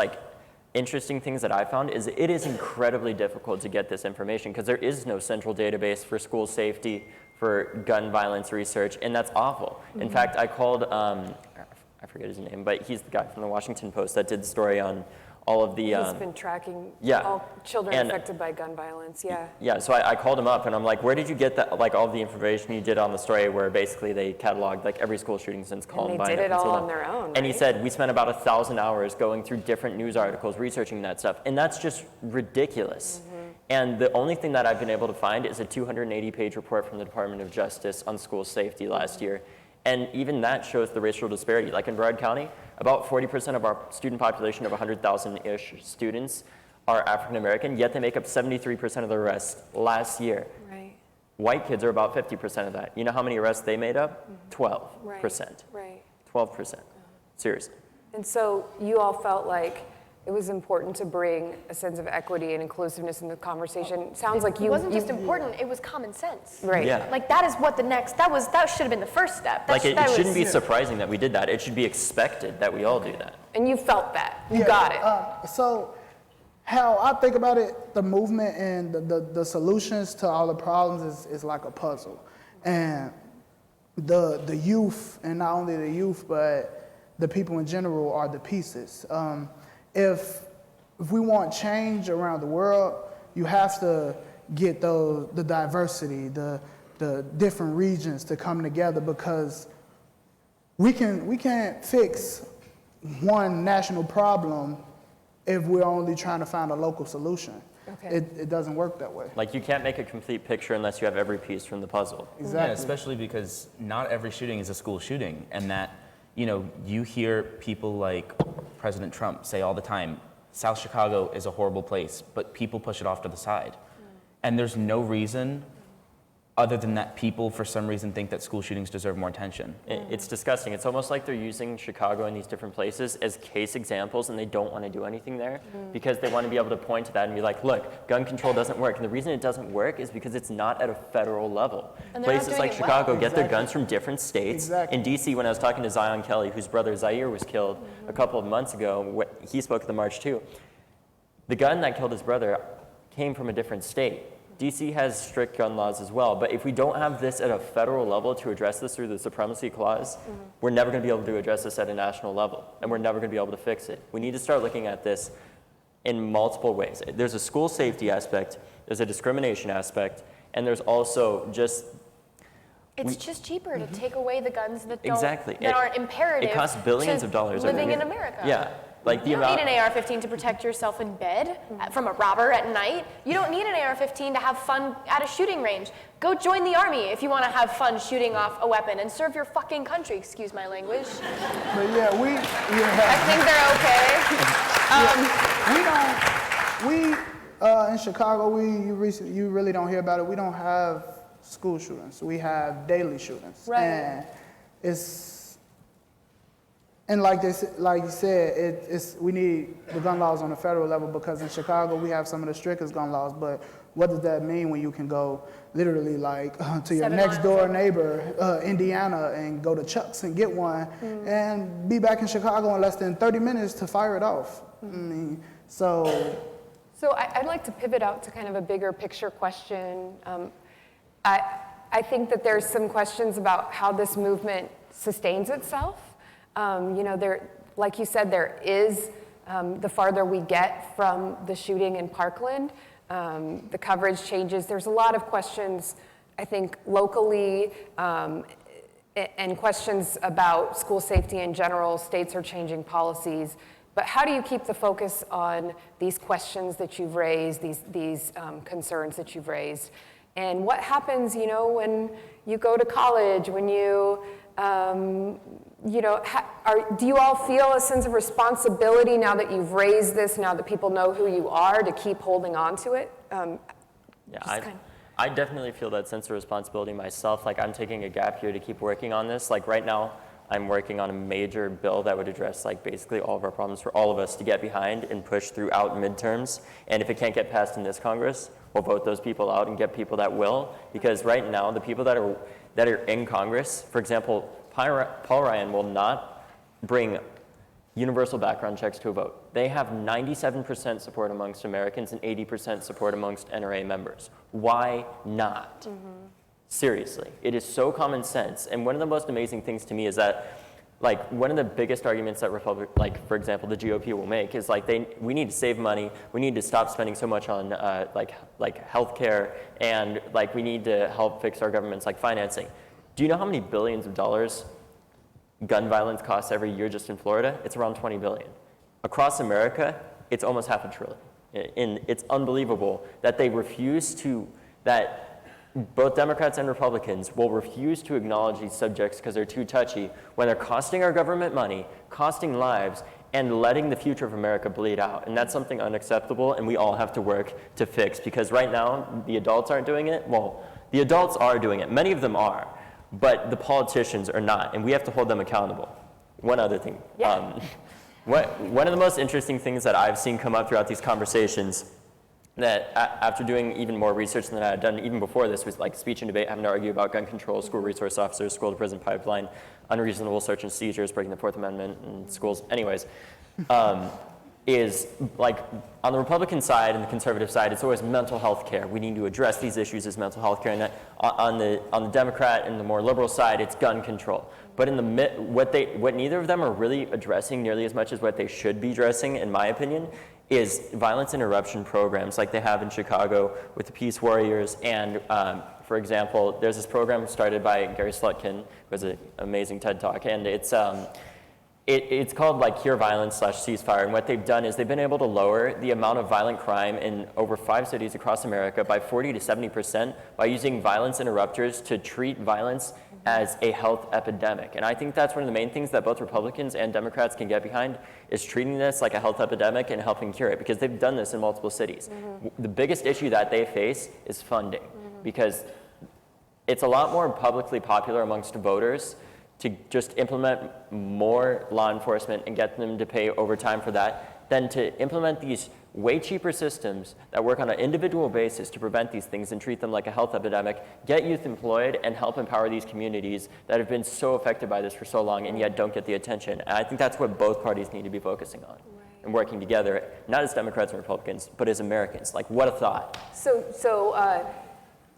interesting things that I found is it is incredibly difficult to get this information because there is no central database for school safety, for gun violence research, and that's awful. In fact, I called, I forget his name, but he's the guy from the Washington Post that did the story on all of the... He's been tracking all children affected by gun violence, Yeah, so I called him up and I'm like, where did you get that, all the information you did on the story where basically they cataloged every school shooting since Columbine? And they did it all on their own, And he said, we spent about 1,000 hours going through different news articles, researching that stuff, and that's just ridiculous. And the only thing that I've been able to find is a 280-page report from the Department of Justice on school safety last year. And even that shows the racial disparity. Like in Broward County, about 40% of our student population of 100,000-ish students are African American, yet they make up 73% of the arrests last year. Right. White kids are about 50% of that. You know how many arrests they made up? 12%. Right. 12%. Seriously. And so you all felt like it was important to bring a sense of equity and inclusiveness in the conversation. Sounds like you... It wasn't just important, it was common sense. Right. Yeah. That is what that should have been the first step. It shouldn't be surprising that we did that. It should be expected that we all do that. And you felt that. You got it. So how I think about it, the movement and the solutions to all the problems is like a puzzle. And the youth, and not only the youth, but the people in general are the pieces. If we want change around the world, you have to get the diversity, the different regions to come together, because we can't fix one national problem if we're only trying to find a local solution. Okay. It doesn't work that way. Like, you can't make a complete picture unless you have every piece from the puzzle. Exactly. Yeah, especially because not every shooting is a school shooting, and that, you know, you hear people like President Trump say all the time, South Chicago is a horrible place, but people push it off to the side. And there's no reason other than that people, for some reason, think that school shootings deserve more attention. It's disgusting. It's almost like they're using Chicago and these different places as case examples, and they don't want to do anything there because they want to be able to point to that and be like, look, gun control doesn't work. And the reason it doesn't work is because it's not at a federal level. And they're not Places doing like it well. Chicago get their guns from different states. Exactly. In DC, when I was talking to Zion Kelly, whose brother Zaire was killed a couple of months ago, he spoke at the march too. The gun that killed his brother came from a different state. DC has strict gun laws as well, but if we don't have this at a federal level to address this through the supremacy clause, we're never going to be able to address this at a national level, and we're never going to be able to fix it. We need to start looking at this in multiple ways. There's a school safety aspect, there's a discrimination aspect, and there's also just It's just cheaper to take away the guns that don't Exactly. that aren't imperative. it costs billions to of dollars living every in year. America. Yeah, like the You don't amount. need an AR-15 to protect yourself in bed from a robber at night. You don't need an AR-15 to have fun at a shooting range. Go join the army if you want to have fun shooting off a weapon and serve your fucking country. Excuse my language. But yeah, I think they're okay. in Chicago, you really don't hear about it. We don't have school shootings. We have daily shootings. Right. And like you said, we need the gun laws on the federal level because in Chicago we have some of the strictest gun laws. But what does that mean when you can go literally like to your 7 next door miles. neighbor, Indiana, and go to Chuck's and get one, and be back in Chicago in less than 30 minutes to fire it off? I mean, So I'd like to pivot out to kind of a bigger picture question. I think that there's some questions about how this movement sustains itself. Like you said, there is, the farther we get from the shooting in Parkland, the coverage changes. There's a lot of questions, I think, locally, and questions about school safety in general. States are changing policies. But how do you keep the focus on these questions that you've raised, these concerns that you've raised? And what happens, when you go to college, when you, do you all feel a sense of responsibility now that you've raised this, now that people know who you are, to keep holding on to it? I definitely feel that sense of responsibility myself. Like, I'm taking a gap year to keep working on this. Like, right now, I'm working on a major bill that would address like basically all of our problems for all of us to get behind and push throughout midterms. And if it can't get passed in this Congress, we'll vote those people out and get people that will. Because right now, the people that are in Congress, for example, Paul Ryan will not bring universal background checks to a vote. They have 97% support amongst Americans and 80% support amongst NRA members. Why not? Seriously, it is so common sense. And one of the most amazing things to me is that, like, one of the biggest arguments that for example, the GOP will make is like we need to save money, we need to stop spending so much on like healthcare, and like we need to help fix our government's like financing. Do you know how many billions of dollars gun violence costs every year just in Florida? It's around 20 billion. Across America, it's almost $500 billion. And it's unbelievable that that both Democrats and Republicans will refuse to acknowledge these subjects because they're too touchy when they're costing our government money, costing lives, and letting the future of America bleed out. And that's something unacceptable, and we all have to work to fix, because right now, the adults aren't doing it. Well, the adults are doing it. Many of them are, but the politicians are not, and we have to hold them accountable. One other thing. Yeah. One of the most interesting things that I've seen come up throughout these conversations, that after doing even more research than I had done even before this, was like speech and debate, having to argue about gun control, school resource officers, school to prison pipeline, unreasonable search and seizures, breaking the Fourth Amendment in schools. Anyways, is like on the Republican side and the conservative side, it's always mental health care. We need to address these issues as mental health care. And on the Democrat and the more liberal side, it's gun control. But in what neither of them are really addressing nearly as much as what they should be addressing, in my opinion, is violence interruption programs like they have in Chicago with the Peace Warriors and For example, there's this program started by Gary Slutkin, who has an amazing TED Talk, and it's called like Cure Violence / Ceasefire, and what they've done is they've been able to lower the amount of violent crime in over 5 cities across America by 40 to 70% by using violence interrupters to treat violence as a health epidemic. And I think that's one of the main things that both Republicans and Democrats can get behind, is treating this like a health epidemic and helping cure it, because they've done this in multiple cities. The biggest issue that they face is funding, because it's a lot more publicly popular amongst voters to just implement more law enforcement and get them to pay overtime for that than to implement these way cheaper systems that work on an individual basis to prevent these things and treat them like a health epidemic, get youth employed, and help empower these communities that have been so affected by this for so long and yet don't get the attention. And I think that's what both parties need to be focusing on and working together, not as Democrats and Republicans, but as Americans. Like, what a thought. So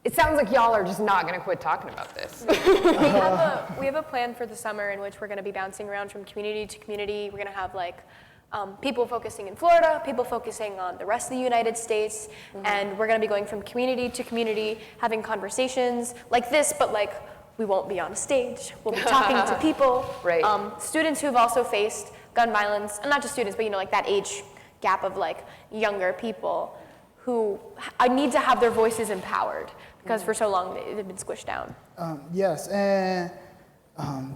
it sounds like y'all are just not going to quit talking about this. We have a plan for the summer in which we're going to be bouncing around from community to community. We're going to have like people focusing in Florida, people focusing on the rest of the United States, and we're going to be going from community to community, having conversations like this, but like we won't be on a stage. We'll be talking to people. Right. Students who have also faced gun violence, and not just students, but you know, like that age gap of like younger people who need to have their voices empowered because for so long they've been squished down. Yes, and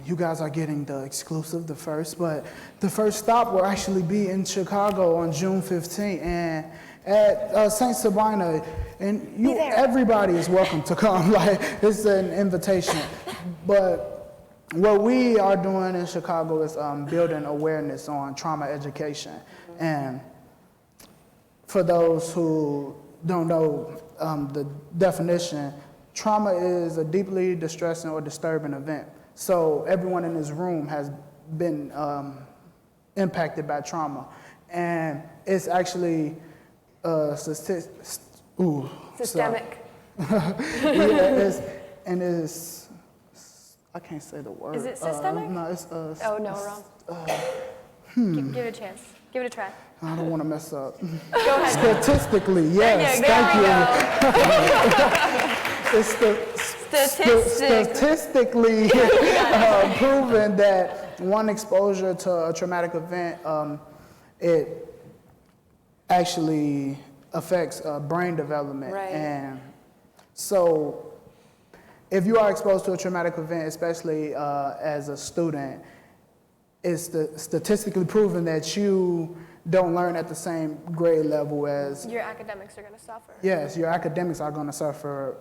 you guys are getting the exclusive, the first, but the first stop will actually be in Chicago on June 15th, and at St. Sabina, and everybody is welcome to come. Like, it's an invitation. But what we are doing in Chicago is building awareness on trauma education. And for those who don't know the definition, trauma is a deeply distressing or disturbing event. So everyone in this room has been impacted by trauma. And it's actually systemic. It's, I can't say the word. Is it systemic? No, it's Oh, no, wrong. Give it a chance. Give it a try. I don't want to mess up. Go ahead. Statistically, yes, thank you. It's statistically proven that one exposure to a traumatic event, it actually affects brain development. Right. And so if you are exposed to a traumatic event, especially as a student, it's statistically proven that you don't learn at the same grade level as... Your academics are going to suffer. Yes, your academics are going to suffer,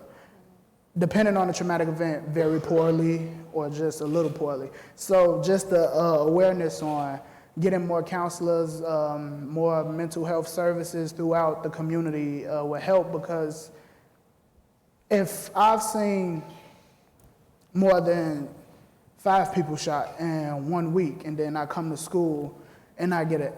depending on the traumatic event, very poorly or just a little poorly. So just the awareness on getting more counselors, more mental health services throughout the community will help, because if I've seen more than 5 people shot in 1 week, and then I come to school and I get an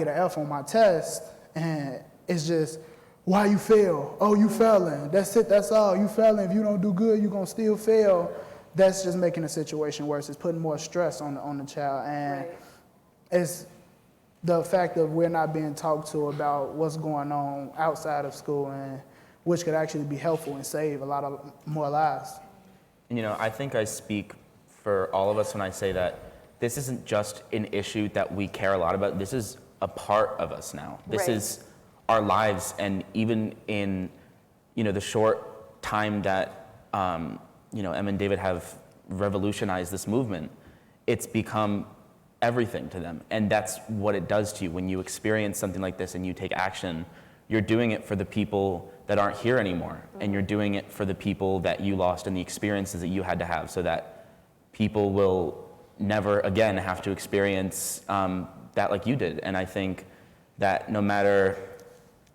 F on my test, and it's just, why you fail? Oh, you failing. That's it, that's all. You failing. If you don't do good, you're going to still fail. That's just making the situation worse. It's putting more stress on the child. And it's the fact that we're not being talked to about what's going on outside of school, and which could actually be helpful and save a lot of more lives. And, you know, I think I speak for all of us when I say that this isn't just an issue that we care a lot about. This is a part of us now. This is our lives, and even in, you know, the short time that, you know, Em and David have revolutionized this movement, it's become everything to them. And that's what it does to you. When you experience something like this and you take action, you're doing it for the people that aren't here anymore. And you're doing it for the people that you lost and the experiences that you had to have, so that people will never again have to experience that like you did. And I think that no matter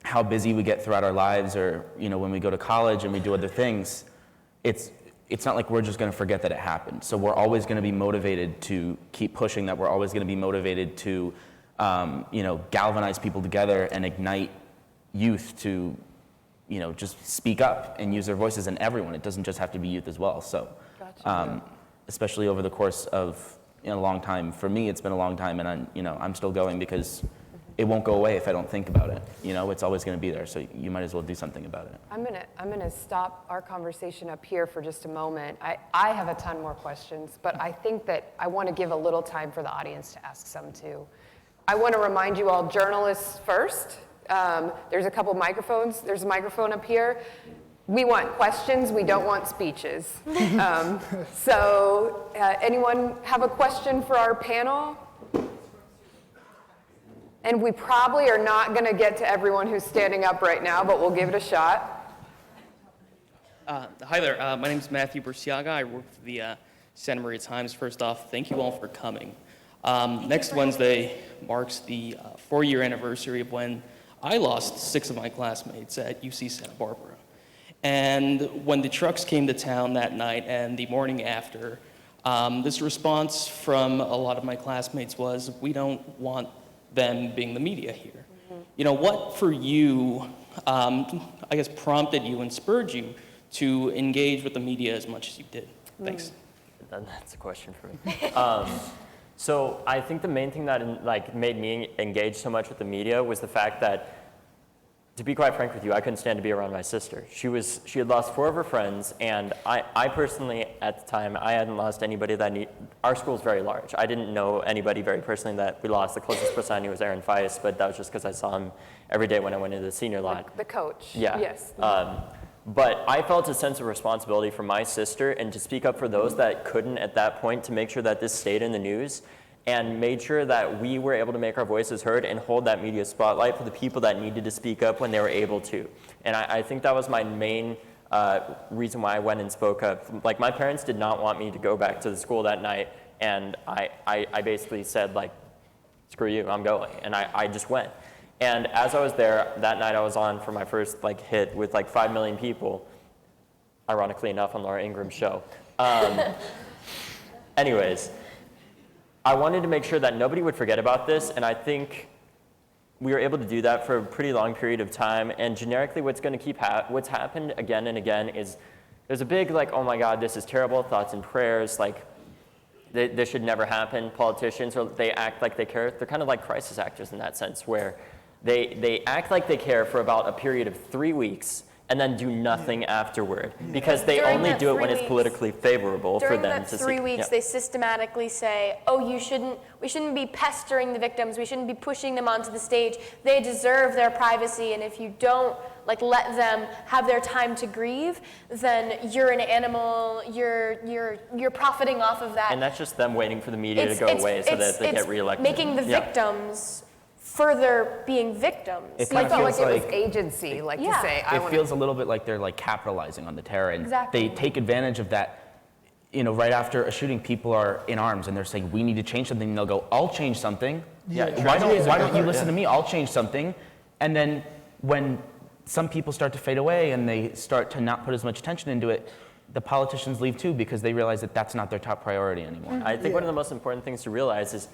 how busy we get throughout our lives, or, you know, when we go to college and we do other things, it's not like we're just going to forget that it happened. So we're always going to be motivated to keep pushing that. We're always going to be motivated to, you know, galvanize people together and ignite youth to, you know, just speak up and use their voices, and everyone. It doesn't just have to be youth as well. So, especially over the course of, you know, a long time. For me, it's been a long time, and I'm still going, because it won't go away if I don't think about it. You know, it's always going to be there, so you might as well do something about it. I'm gonna stop our conversation up here for just a moment. I have a ton more questions, but I think that I want to give a little time for the audience to ask some too. I want to remind you all, journalists first. There's a couple microphones. There's a microphone up here. We want questions, we don't want speeches. So anyone have a question for our panel? And we probably are not going to get to everyone who's standing up right now, but we'll give it a shot. Hi there, my name is Matthew Burciaga. I work for the Santa Maria Times. First off, thank you all for coming. Next Wednesday marks the 4-year anniversary of when I lost 6 of my classmates at UC Santa Barbara. And when the trucks came to town that night and the morning after, this response from a lot of my classmates was, we don't want them being the media here. Mm-hmm. You know, what for you, I guess, prompted you and spurred you to engage with the media as much as you did? Thanks. That's a question for me. So I think the main thing that made me engage so much with the media was the fact that, to be quite frank with you, I couldn't stand to be around my sister. She had lost 4 of her friends, and I personally, at the time, I hadn't lost anybody our school's very large. I didn't know anybody very personally that we lost. The closest person I knew was Aaron Feist, but that was just because I saw him every day when I went into the senior lot. The coach. Yeah. Yes. But I felt a sense of responsibility for my sister and to speak up for those that couldn't at that point, to make sure that this stayed in the news and made sure that we were able to make our voices heard and hold that media spotlight for the people that needed to speak up when they were able to. And I think that was my main reason why I went and spoke up. Like, my parents did not want me to go back to the school that night, and I basically said, like, screw you, I'm going. And I just went. And as I was there, that night I was on for my first hit with 5 million people, ironically enough, on Laura Ingram's show. Anyways, I wanted to make sure that nobody would forget about this, and I think we were able to do that for a pretty long period of time. And generically, what's going to what's happened again and again is there's a big oh my God, this is terrible, thoughts and prayers, this should never happen. Politicians, or they act like they care. They're kind of like crisis actors in that sense, where they act like they care for about a period of 3 weeks and then do nothing afterward, because they only do it when it's politically favorable for them to see. During that 3 weeks, they systematically say, oh, we shouldn't be pestering the victims, we shouldn't be pushing them onto the stage, they deserve their privacy, and if you don't let them have their time to grieve, then you're an animal, you're profiting off of that. And that's just them waiting for the media to go away so that they get reelected. Making the victims further being victims. It kind of feels it was agency, to say. It feels a little bit like they're capitalizing on the terror, and they take advantage of that. You know, right after a shooting, people are in arms and they're saying, we need to change something, and they'll go, I'll change something. Yeah. Why don't you listen to me? I'll change something. And then when some people start to fade away and they start to not put as much attention into it, the politicians leave too, because they realize that that's not their top priority anymore. I think one of the most important things to realize is,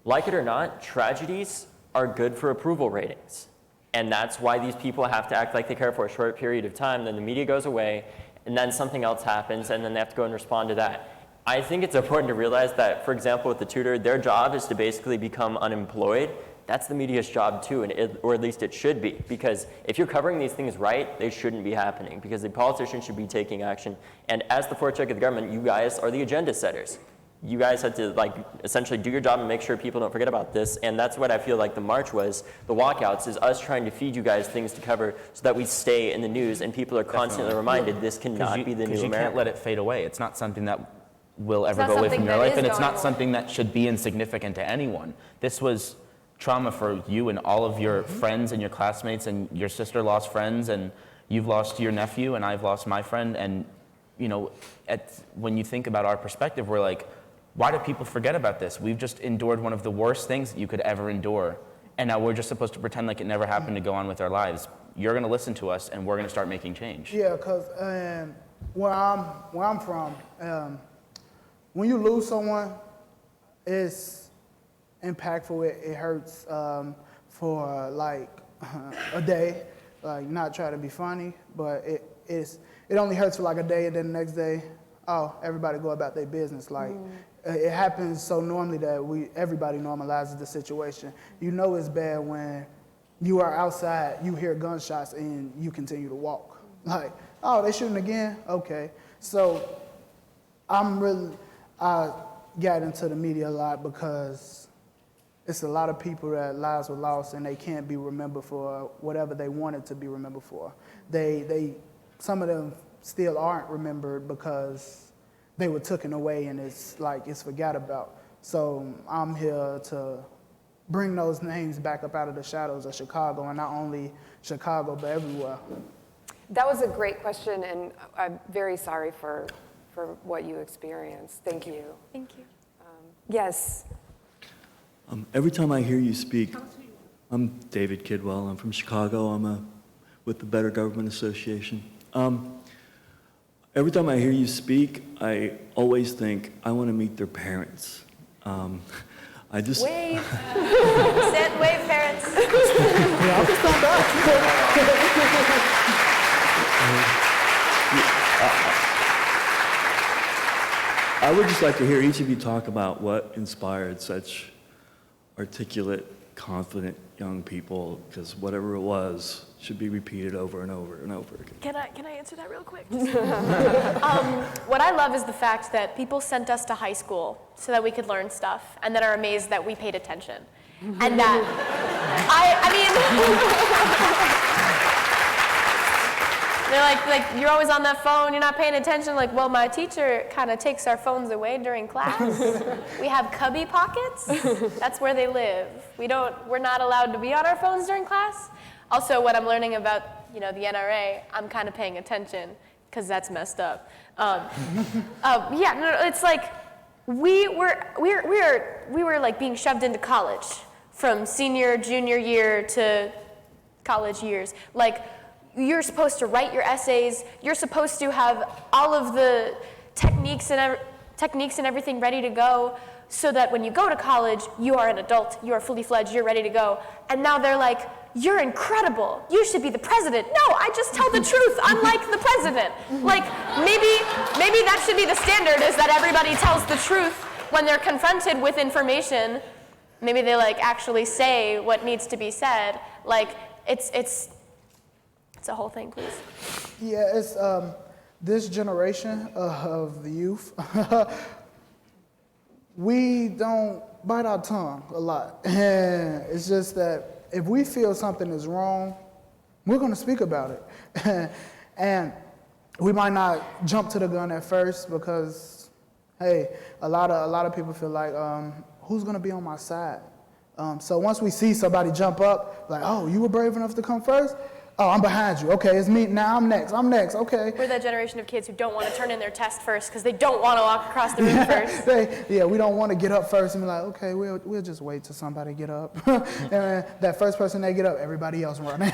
like it or not, tragedies are good for approval ratings. And that's why these people have to act like they care for a short period of time, then the media goes away, and then something else happens, and then they have to go and respond to that. I think it's important to realize that, for example, with the tutor, their job is to basically become unemployed. That's the media's job too, or at least it should be, because if you're covering these things right, they shouldn't be happening, because the politicians should be taking action. And as the fourth check of the government, you guys are the agenda setters. You guys have to essentially do your job and make sure people don't forget about this. And that's what I feel like the march was, the walkouts, is us trying to feed you guys things to cover so that we stay in the news and people are constantly reminded this cannot be the new America. You can't let it fade away. It's not something that will ever go away from your life, and it's not something that should be insignificant to anyone. This was trauma for you and all of your friends and your classmates, and your sister lost friends, and you've lost your nephew, and I've lost my friend. And when you think about our perspective, we're like, why do people forget about this? We've just endured one of the worst things that you could ever endure, and now we're just supposed to pretend like it never happened to go on with our lives. You're going to listen to us, and we're going to start making change. Yeah, because where I'm from, when you lose someone, it's impactful. It hurts for a day. Not try to be funny, but it only hurts for a day, and then the next day, everybody go about their business. it happens so normally that everybody normalizes the situation. You know it's bad when you are outside, you hear gunshots, and you continue to walk. Like, oh, they shooting again? Okay. So I got into the media a lot because it's a lot of people that lives were lost and they can't be remembered for whatever they wanted to be remembered for. Some of them still aren't remembered because they were taken away and it's forgot about. So I'm here to bring those names back up out of the shadows of Chicago, and not only Chicago, but everywhere. That was a great question, and I'm very sorry for what you experienced. Thank you. Thank you. Yes. Every time I hear you speak, I'm David Kidwell. I'm from Chicago. I'm with the Better Government Association. Every time I hear you speak, I always think, I want to meet their parents. I just... Wave. Sit, wave, parents. Yeah, I'll just come back. I would just like to hear each of you talk about what inspired such articulate, confident young people, because whatever it was should be repeated over and over and over again. Can I answer that real quick? What I love is the fact that people sent us to high school so that we could learn stuff, and that are amazed that we paid attention. And that, I mean, they're like, you're always on that phone, you're not paying attention. Like, well, my teacher kind of takes our phones away during class. We have cubby pockets. That's where they live. We're not allowed to be on our phones during class. Also, what I'm learning about, the NRA, I'm kind of paying attention because that's messed up. It's like we were like being shoved into college from senior, junior year to college years. Like, you're supposed to write your essays. You're supposed to have all of the techniques and everything ready to go, so that when you go to college, you are an adult, you are fully fledged, you're ready to go. And now they're like, you're incredible. You should be the president. No, I just tell the truth. I'm like the president. Like, maybe that should be the standard, is that everybody tells the truth when they're confronted with information. Maybe they actually say what needs to be said. Like, it's a whole thing, please. Yeah, it's this generation of the youth. We don't bite our tongue a lot. And it's just that if we feel something is wrong, we're going to speak about it. And we might not jump to the gun at first because, hey, a lot of people feel like, who's going to be on my side? So once we see somebody jump up, like, oh, you were brave enough to come first? Oh, I'm behind you. Okay, it's me. Now I'm next. Okay. We're that generation of kids who don't want to turn in their test first because they don't want to walk across the room first. We don't want to get up first and be like, okay, we'll just wait till somebody get up. And that first person they get up, everybody else running.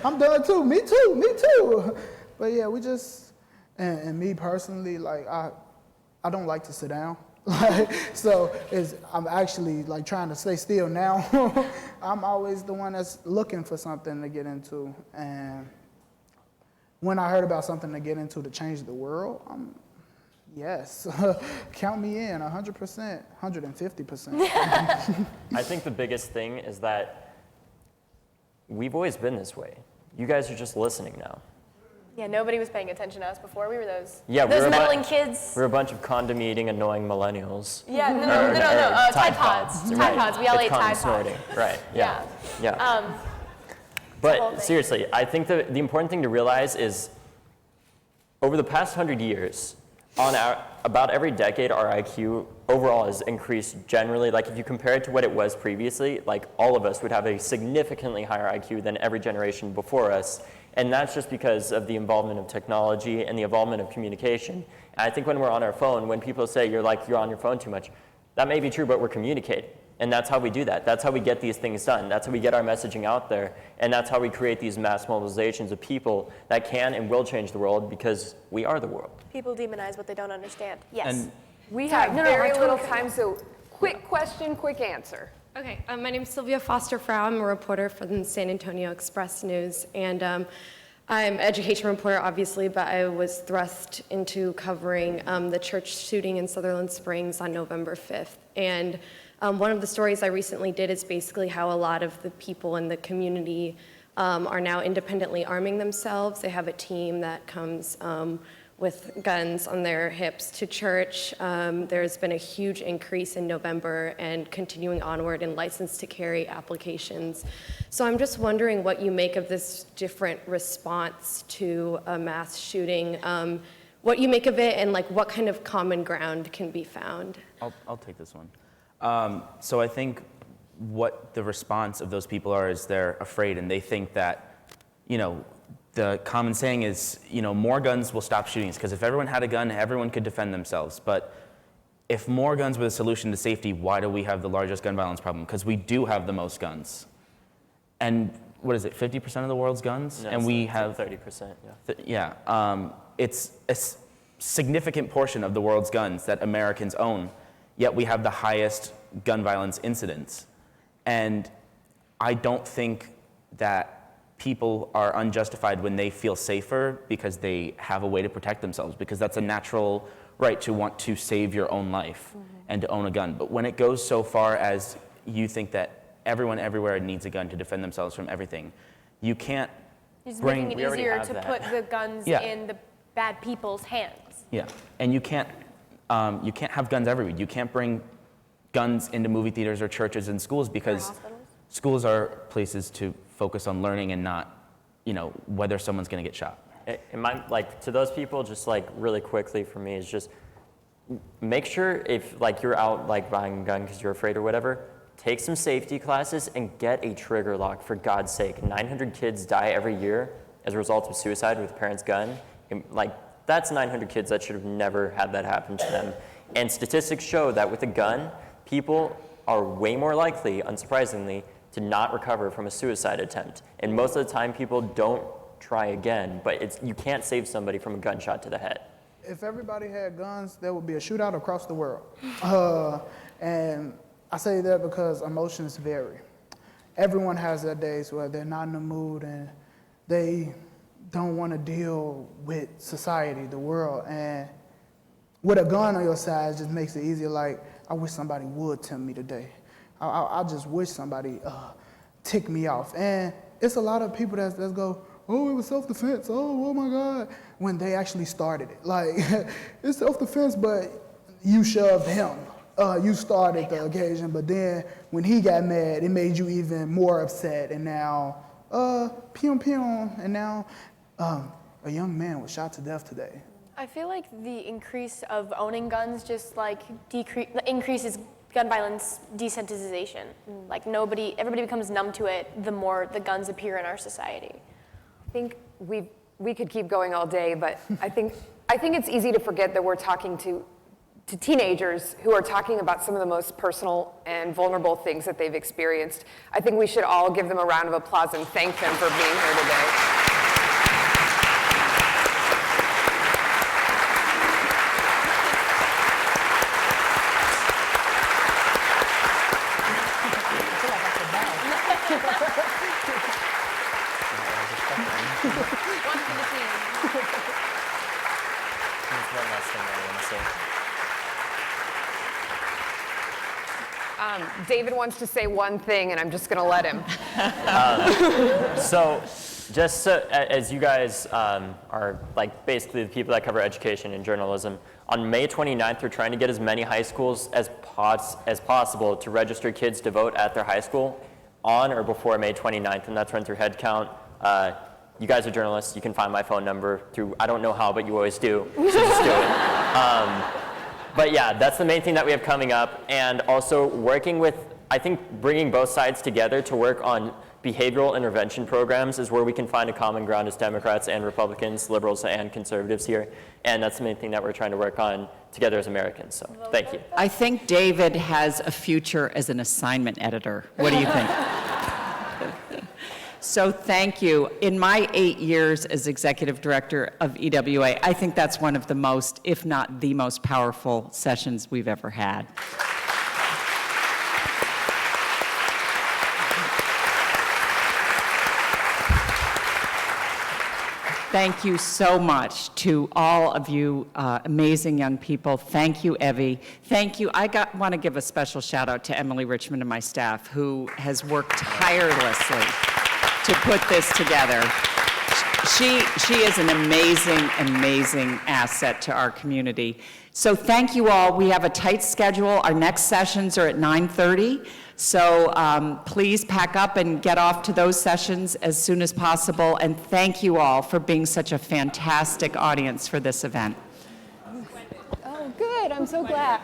I'm done too. Me too. But yeah, we just, and me personally, I don't like to sit down. I'm actually trying to stay still now. I'm always the one that's looking for something to get into. And when I heard about something to get into to change the world, yes, count me in 100%, 150%. I think the biggest thing is that we've always been this way. You guys are just listening now. Yeah, nobody was paying attention to us before. We were those meddling kids. We're a bunch of condom-eating, annoying millennials. Yeah, no. Tide Pods. Tide Pods. We all ate Tide Pods. Right, yeah. But seriously, I think the important thing to realize is over the past 100 years, about every decade, our IQ overall has increased generally. Like, if you compare it to what it was previously, all of us would have a significantly higher IQ than every generation before us. And that's just because of the involvement of technology and the involvement of communication. And I think when we're on our phone, when people say you're on your phone too much, that may be true, but we're communicating. And that's how we do that. That's how we get these things done. That's how we get our messaging out there. And that's how we create these mass mobilizations of people that can and will change the world, because we are the world. People demonize what they don't understand. Yes. And We have very little time, so quick question, quick answer. Okay, my name is Sylvia Foster Frau. I'm a reporter for the San Antonio Express News, and I'm an education reporter, obviously, but I was thrust into covering the church shooting in Sutherland Springs on November 5th. And one of the stories I recently did is basically how a lot of the people in the community are now independently arming themselves. They have a team that comes with guns on their hips to church. There's been a huge increase in November and continuing onward in license to carry applications. So I'm just wondering what you make of this different response to a mass shooting, what you make of it, and like what kind of common ground can be found? I'll take this one. So I think what the response of those people are is they're afraid, and they think that, the common saying is, more guns will stop shootings, because if everyone had a gun, everyone could defend themselves. But if more guns were the solution to safety, why do we have the largest gun violence problem? Because we do have the most guns. And what is it, 50% of the world's guns? No, and we have 30%, it's a significant portion of the world's guns that Americans own, yet we have the highest gun violence incidents. And I don't think that people are unjustified when they feel safer because they have a way to protect themselves, because that's a natural right to want to save your own life and to own a gun. But when it goes so far as you think that everyone everywhere needs a gun to defend themselves from everything, you can't It's bring... making it easier to put the guns in the bad people's hands. Yeah, and you can't have guns everywhere. You can't bring guns into movie theaters or churches and schools, because schools are places to focus on learning and not, whether someone's going to get shot. To those people, just really quickly for me, is just make sure if you're out buying a gun because you're afraid or whatever, take some safety classes and get a trigger lock, for God's sake. 900 kids die every year as a result of suicide with a parent's gun. And, that's 900 kids that should have never had that happen to them. And statistics show that with a gun, people are way more likely, unsurprisingly, to not recover from a suicide attempt. And most of the time, people don't try again, but you can't save somebody from a gunshot to the head. If everybody had guns, there would be a shootout across the world. And I say that because emotions vary. Everyone has their days where they're not in the mood and they don't want to deal with society, the world. And with a gun on your side, it just makes it easier. I wish somebody would tempt me today. I just wish somebody ticked me off. And it's a lot of people that go, oh, it was self-defense. Oh my God. When they actually started it. It's self-defense, but you shoved him. You started the occasion, but then when he got mad, it made you even more upset. And now, pew, and now a young man was shot to death today. I feel like the increase of owning guns just increases gun violence desensitization. Everybody becomes numb to it the more the guns appear in our society. I think we could keep going all day, but I think it's easy to forget that we're talking to teenagers who are talking about some of the most personal and vulnerable things that they've experienced. I think we should all give them a round of applause and thank them for being here today. David wants to say one thing, and I'm just going to let him. As you guys are basically the people that cover education and journalism, on May 29th, we're trying to get as many high schools as possible to register kids to vote at their high school on or before May 29th, and that's run through headcount. You guys are journalists. You can find my phone number through, I don't know how, but you always do, so just do it. But yeah, that's the main thing that we have coming up, and also working with, I think bringing both sides together to work on behavioral intervention programs is where we can find a common ground as Democrats and Republicans, liberals and conservatives here, and that's the main thing that we're trying to work on together as Americans, so thank you. I think David has a future as an assignment editor. What do you think? So thank you. In my 8 years as executive director of EWA, I think that's one of the most, if not the most powerful sessions we've ever had. Thank you so much to all of you amazing young people. Thank you, Evie. Thank you. I want to give a special shout out to Emily Richmond and my staff, who has worked tirelessly to put this together. She is an amazing, amazing asset to our community. So thank you all. We have a tight schedule. Our next sessions are at 9:30. So please pack up and get off to those sessions as soon as possible. And thank you all for being such a fantastic audience for this event. Oh, good. I'm so glad.